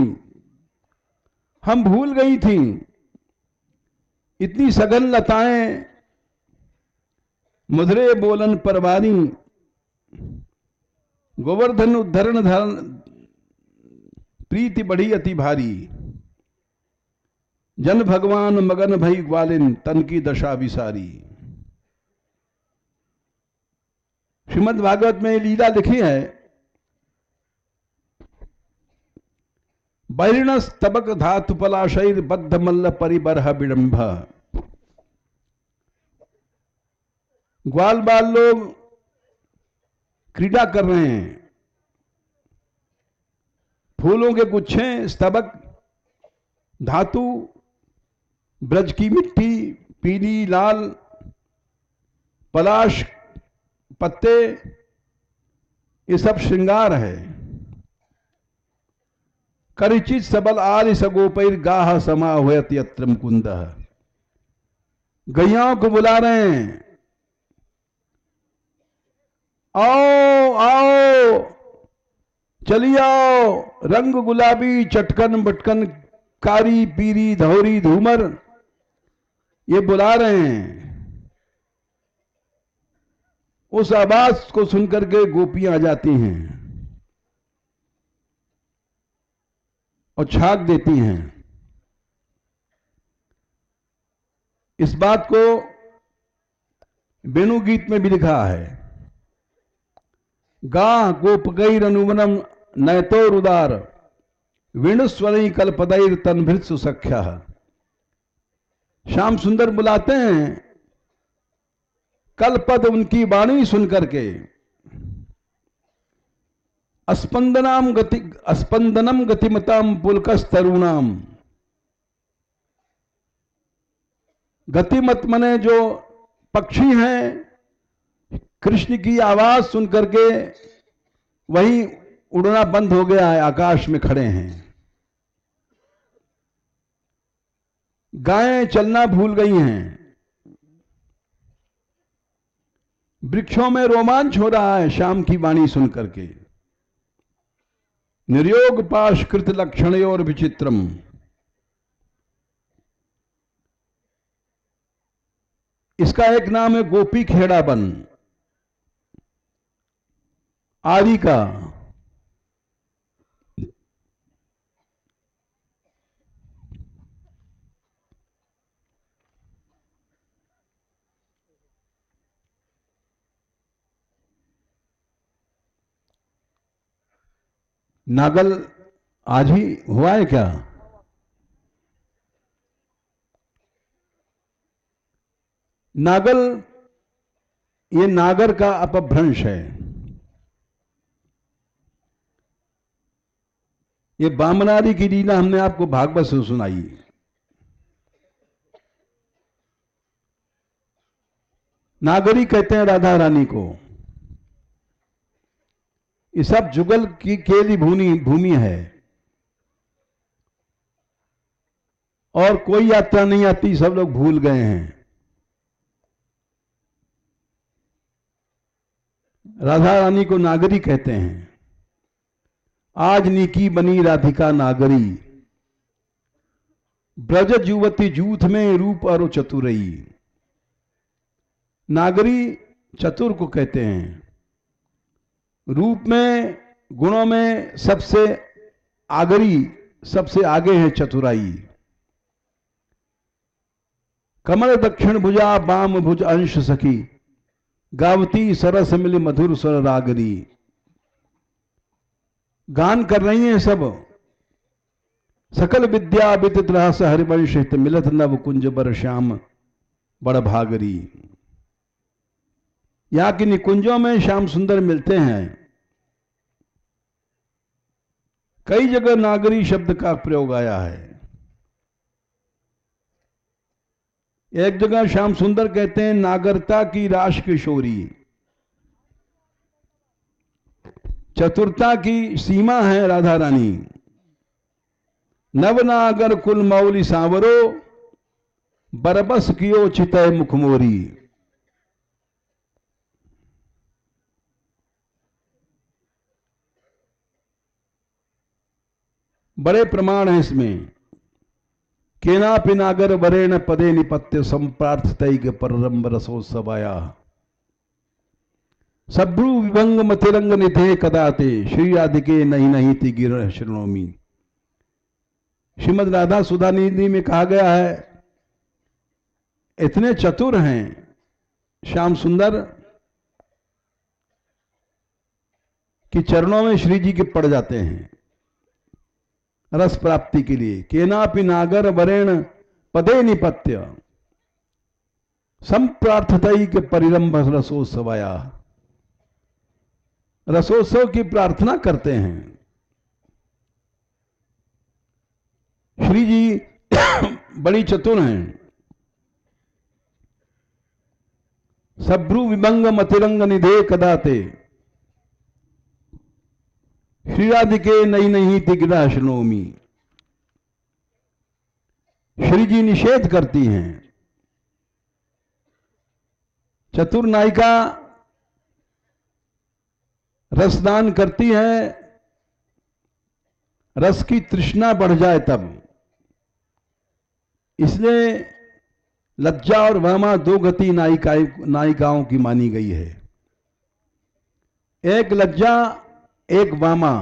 Speaker 1: हम भूल गई थी, इतनी सघन लताएं मधुरे बोलन परवारी। गोवर्धन उद्धरण धरण प्रीति बढ़ी अति भारी। जन भगवान मगन भई ग्वालिन, तन की दशा विसारी। श्रीमद् भागवत में लीला लिखी है, बैरिणस तबक धातु पलाशैर बद्ध मल्ल परिबरह विडंभ। ग्वाल बाल लोग क्रीड़ा कर रहे हैं। फूलों के गुच्छे, स्तबक, धातु, ब्रज की मिट्टी, पीली लाल, पलाश, पत्ते, ये सब श्रृंगार है। करिचित सबल आदि सगोपैर गाह समा हुयत यत्र मुकुंद। गैयाओं को बुला रहे हैं, आओ आओ, चलिए आओ, रंग गुलाबी, चटकन बटकन, कारी पीरी धौरी धूमर, ये बुला रहे हैं। उस आवाज को सुनकर के गोपियां आ जाती हैं और छाक देती हैं। इस बात को वेणु गीत में भी लिखा है, गा गोपगैर अनुवनम नयतो रुदार वेणुस्वरी कल्पदैर तन्भृत सुसख्या। श्याम सुंदर बुलाते हैं, कलपद उनकी वाणी सुनकर के अस्पंदनम गतिमताम पुलकस तरुणाम। गतिमत मने जो पक्षी हैं, कृष्ण की आवाज सुनकर के वही उड़ना बंद हो गया है, आकाश में खड़े हैं। गायें चलना भूल गई हैं। वृक्षों में रोमांच हो रहा है श्याम की वाणी सुनकर के। निर्योग पाशकृत लक्षण और विचित्रम। इसका एक नाम है गोपी खेड़ा बन आदि का। नागल आज ही हुआ है क्या? नागल ये नागर का अपभ्रंश है। ये बामनारी की लीला हमने आपको भागवत से सुनाई। नागरी कहते हैं राधा रानी को। ये सब जुगल की केली भूमि है और कोई यात्रा नहीं आती, सब लोग भूल गए हैं। राधा रानी को नागरी कहते हैं। आज नीकी बनी राधिका नागरी, ब्रज युवती जूथ में रूप और चतुरई। नागरी चतुर को कहते हैं, रूप में गुणों में सबसे आगरी, सबसे आगे है चतुराई। कमल दक्षिण भुजा बाम भुज अंश सखी, गावती सरस मिल मधुर स्वर रागरी। गान कर रही हैं सब। सकल विद्या विदित रहस हरिवंश हित, मिलत नव कुंज बर श्याम बड़ भागरी। यहां की निकुंजों में श्याम सुंदर मिलते हैं। कई जगह नागरी शब्द का प्रयोग आया है। एक जगह श्याम सुंदर कहते हैं, नागरता की राश किशोरी। चतुरता की सीमा है राधा रानी। नवनागर कुल मौली सांवरो, बरबस कियो चितय मुखमोरी। बड़े प्रमाण है इसमें। केना पिनागर वरेण पदे निपत्य संप्रार्थतैग पररंब रसोत्सवाया। सभ्रु विभंग मतिरंग निधे कदाते, श्री राधिके नहीं नहीं ति गिर शरणोमी। श्रीमद राधा सुधा निधि में कहा गया है, इतने चतुर हैं श्याम सुंदर कि चरणों में श्री जी के पड़ जाते हैं रस प्राप्ति के लिए। केनापि नागर वरेण पदे निपत्य संप्रार्थतैक परिरंभ रसोत्सवाया। रसोत्सव की प्रार्थना करते हैं। श्री जी बड़ी चतुर हैं। सभ्रु विभंग मतिरंग निधे कदाते श्रीराधिके नई नहीं तिगिरा शनोमी। श्री जी निषेध करती हैं। चतुर नायिका रसदान करती है, रस की तृष्णा बढ़ जाए तब। इसलिए लज्जा और वामा दो गति नायिकाओं की मानी गई है। एक लज्जा, एक वामा।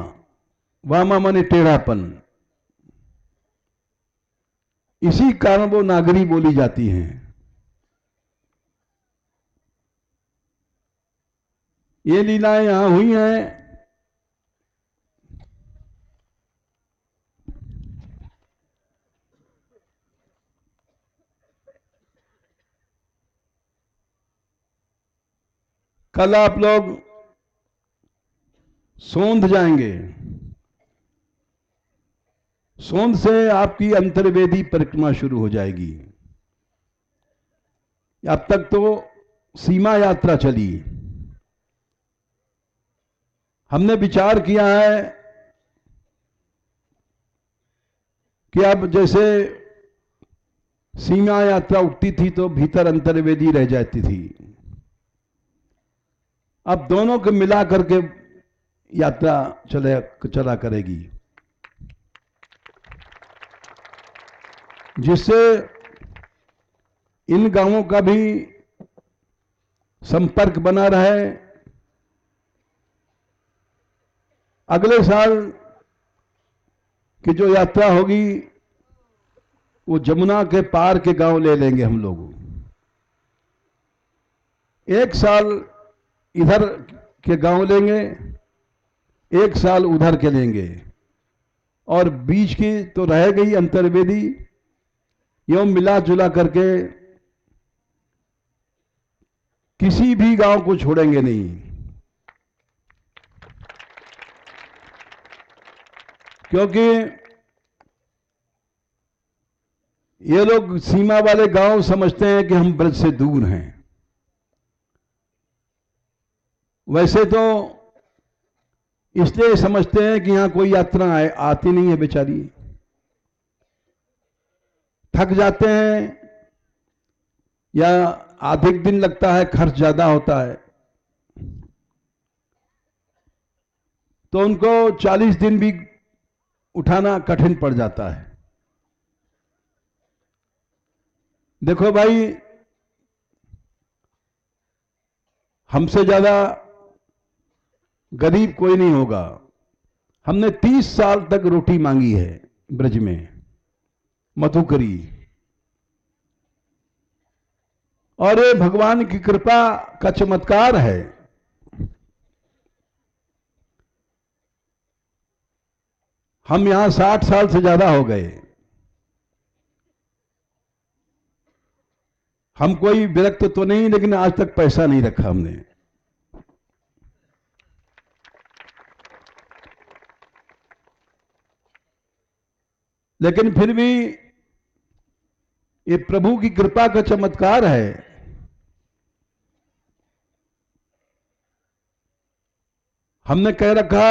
Speaker 1: वामा माने टेढ़ापन। इसी कारण वो नागरी बोली जाती हैं। ये लीलाएं यहां हुई हैं। कल आप लोग सोंध जाएंगे। सोंध से आपकी अंतर्वेदी परिक्रमा शुरू हो जाएगी। अब तक तो सीमा यात्रा चली। हमने विचार किया है कि अब जैसे सीमा यात्रा उठती थी तो भीतर अंतर्वेदी रह जाती थी, अब दोनों को मिला करके यात्रा चला करेगी, जिससे इन गांवों का भी संपर्क बना रहे। अगले साल की जो यात्रा होगी वो जमुना के पार के गांव ले लेंगे हम लोग। एक साल इधर के गांव लेंगे, एक साल उधर के लेंगे, और बीच की तो रह गई अंतर्वेदी। यूं मिला जुला करके किसी भी गांव को छोड़ेंगे नहीं, क्योंकि ये लोग सीमा वाले गांव समझते हैं कि हम ब्रज से दूर हैं। वैसे तो इसलिए समझते हैं कि यहां कोई यात्रा आती नहीं है, बेचारी थक जाते हैं या अधिक दिन लगता है, खर्च ज्यादा होता है, तो उनको 40 दिन भी उठाना कठिन पड़ जाता है। देखो भाई, हमसे ज्यादा गरीब कोई नहीं होगा। हमने 30 साल तक रोटी मांगी है ब्रज में, मधुकरी, और ये भगवान की कृपा का चमत्कार है। हम यहां 60 साल से ज्यादा हो गए। हम कोई विरक्त तो नहीं, लेकिन आज तक पैसा नहीं रखा हमने। लेकिन फिर भी ये प्रभु की कृपा का चमत्कार है। हमने कह रखा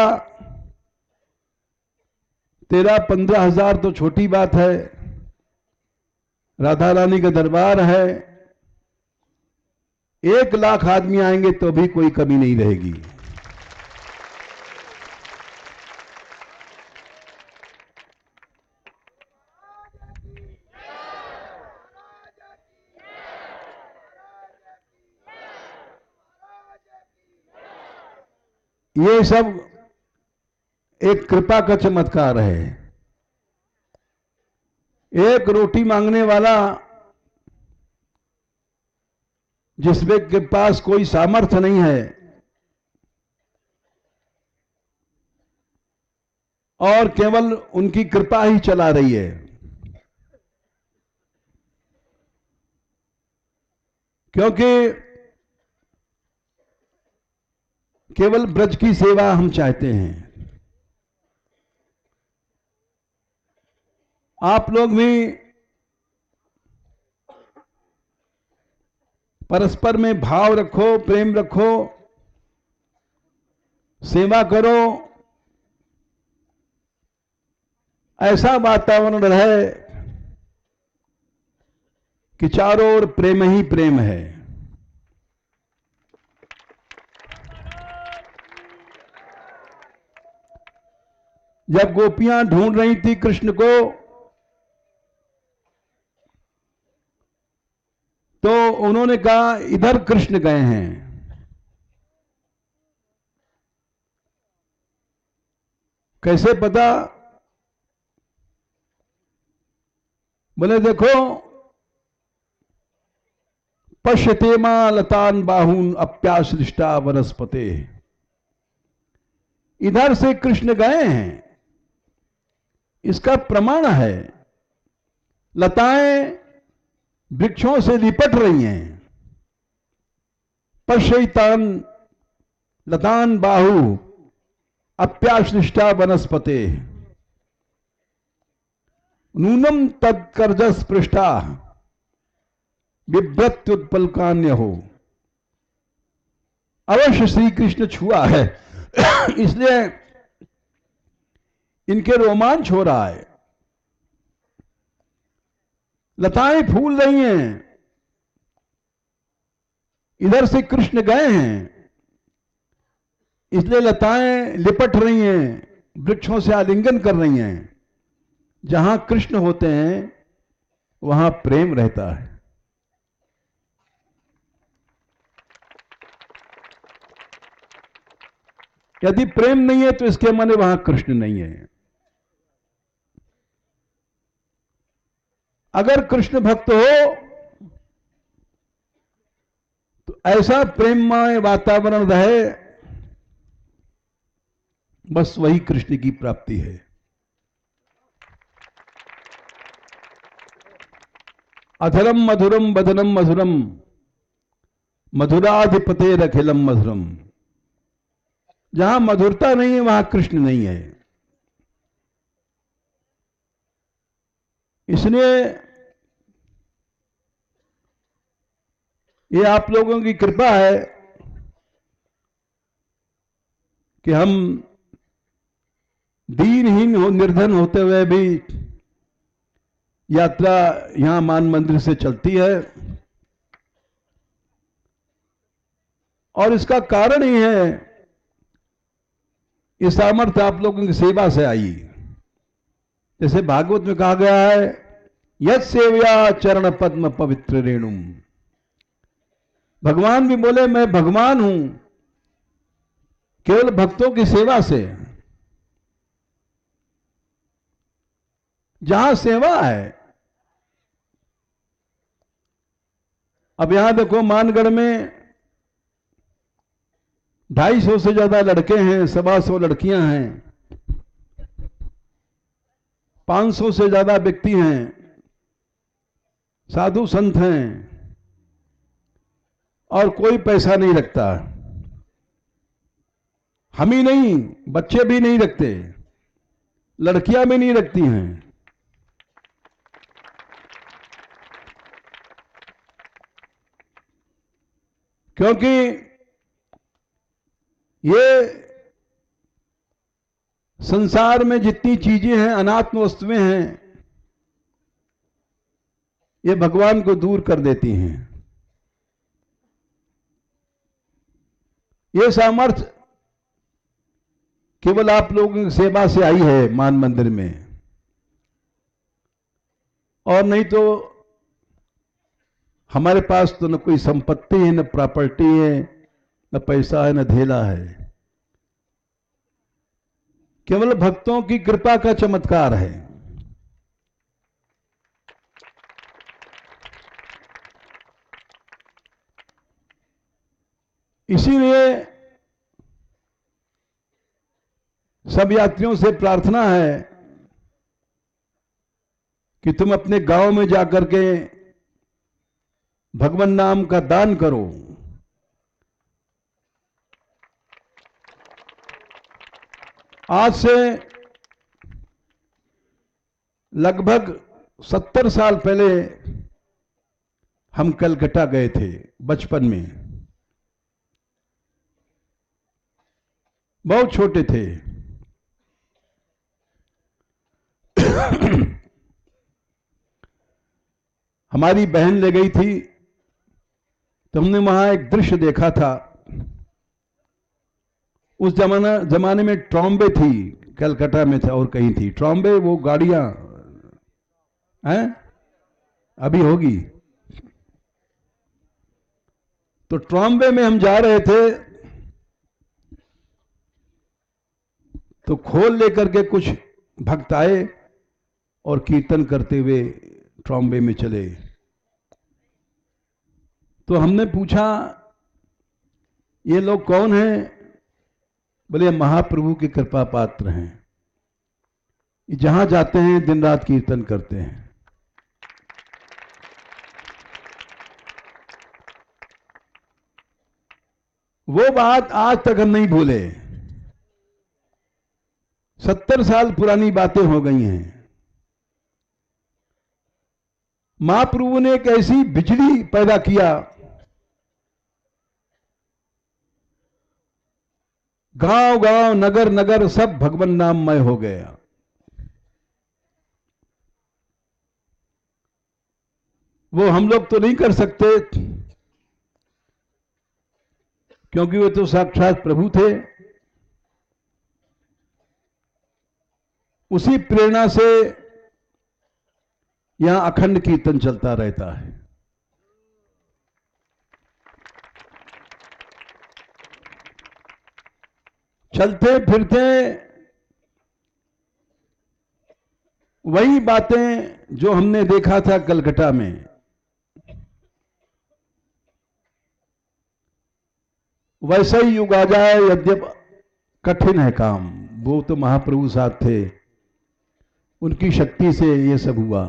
Speaker 1: 13-15 हजार तो छोटी बात है, राधा रानी का दरबार है। 1 लाख आदमी आएंगे तो भी कोई कमी नहीं रहेगी। ये सब एक कृपा का चमत्कार है। एक रोटी मांगने वाला, जिस व्यक्ति के पास कोई सामर्थ्य नहीं है और केवल उनकी कृपा ही चला रही है, क्योंकि केवल ब्रज की सेवा हम चाहते हैं। आप लोग भी परस्पर में भाव रखो, प्रेम रखो, सेवा करो, ऐसा वातावरण रहे कि चारों ओर प्रेम ही प्रेम है। जब गोपियां ढूंढ रही थी कृष्ण को, तो उन्होंने कहा इधर कृष्ण गए हैं। कैसे पता? बोले देखो, पश्यते मां लतान बाहून अप्याश्लिष्टा वनस्पते, इधर से कृष्ण गए हैं, इसका प्रमाण है। लताएं वृक्षों से लिपट रही हैं। पश्यतान लतान बाहु अप्याश्लिष्टा वनस्पते नूनम तत्कर्जस पृष्ठा बिभ्रत्युत्पलकान्य हो। अवश्य श्री कृष्ण छुआ है, इसलिए इनके रोमांच हो रहा है। लताएं फूल रही हैं, इधर से कृष्ण गए हैं, इसलिए लताएं लिपट रही हैं, वृक्षों से आलिंगन कर रही हैं। जहां कृष्ण होते हैं वहां प्रेम रहता है। यदि प्रेम नहीं है तो इसके माने वहां कृष्ण नहीं है। अगर कृष्ण भक्त हो तो ऐसा प्रेममय वातावरण रहे, बस वही कृष्ण की प्राप्ति है। अधरम मधुरम बदनम मधुरम मधुराधिपते रखिलम मधुरम। जहां मधुरता नहीं है वहां कृष्ण नहीं है। इसलिए ये आप लोगों की कृपा है कि हम दीनहीन हो, निर्धन होते हुए भी यात्रा यहां मान मंदिर से चलती है। और इसका कारण ही है, ये सामर्थ्य आप लोगों की सेवा से आई। जैसे भागवत में कहा गया है, यत् सेवया चरण पद्म पवित्र रेणुम। भगवान भी बोले मैं भगवान हूं केवल भक्तों की सेवा से। जहां सेवा है, अब यहां देखो मानगढ़ में 250 से ज्यादा लड़के हैं, 125 लड़कियां हैं, 500 से ज्यादा व्यक्ति हैं, साधु संत हैं, और कोई पैसा नहीं रखता। हम ही नहीं, बच्चे भी नहीं रखते, लड़कियां भी नहीं रखती हैं। क्योंकि ये संसार में जितनी चीजें हैं, अनात्म वस्तुएं हैं, ये भगवान को दूर कर देती हैं। ये सामर्थ्य केवल आप लोगों की सेवा से आई है मान मंदिर में, और नहीं तो हमारे पास तो न कोई संपत्ति है, न प्रॉपर्टी है, न पैसा है, न धेला है। केवल भक्तों की कृपा का चमत्कार है। इसीलिए सब यात्रियों से प्रार्थना है कि तुम अपने गांव में जाकर के भगवान नाम का दान करो। आज से लगभग 70 साल पहले हम कलकत्ता गए थे बचपन में, बहुत छोटे थे। हमारी बहन ले गई थी तो हमने वहां एक दृश्य देखा था। उस जमाने में ट्रॉम्बे थी, कलकत्ता में था और कहीं थी ट्रॉम्बे, वो गाड़ियां हैं, अभी होगी। तो ट्रॉम्बे में हम जा रहे थे तो खोल लेकर के कुछ भक्त आए और कीर्तन करते हुए ट्रॉम्बे में चले। तो हमने पूछा ये लोग कौन हैं? बोले महाप्रभु के कृपा पात्र हैं, जहां जाते हैं दिन रात कीर्तन करते हैं। वो बात आज तक हम नहीं भूले। 70 साल पुरानी बातें हो गई हैं। महाप्रभु ने एक ऐसी बिजली पैदा किया, गांव गांव नगर नगर सब भगवान नाममय हो गया। वो हम लोग तो नहीं कर सकते क्योंकि वे तो साक्षात प्रभु थे। उसी प्रेरणा से यहां अखंड कीर्तन चलता रहता है। चलते फिरते वही बातें जो हमने देखा था कलकत्ता में, वैसा ही युग आ जाए। यद्यप कठिन है काम, वो तो महाप्रभु साथ थे, उनकी शक्ति से ये सब हुआ।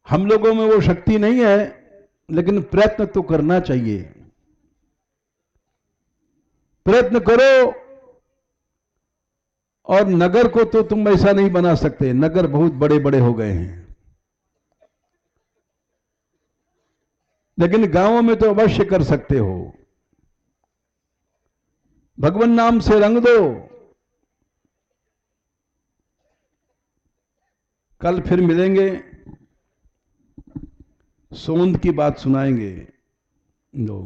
Speaker 1: हम लोगों में वो शक्ति नहीं है, लेकिन प्रयत्न तो करना चाहिए। प्रयत्न करो। और नगर को तो तुम ऐसा नहीं बना सकते, नगर बहुत बड़े बड़े हो गए हैं, लेकिन गांवों में तो अवश्य कर सकते हो। भगवान नाम से रंग दो। कल फिर मिलेंगे, सोंद की बात सुनाएंगे। दो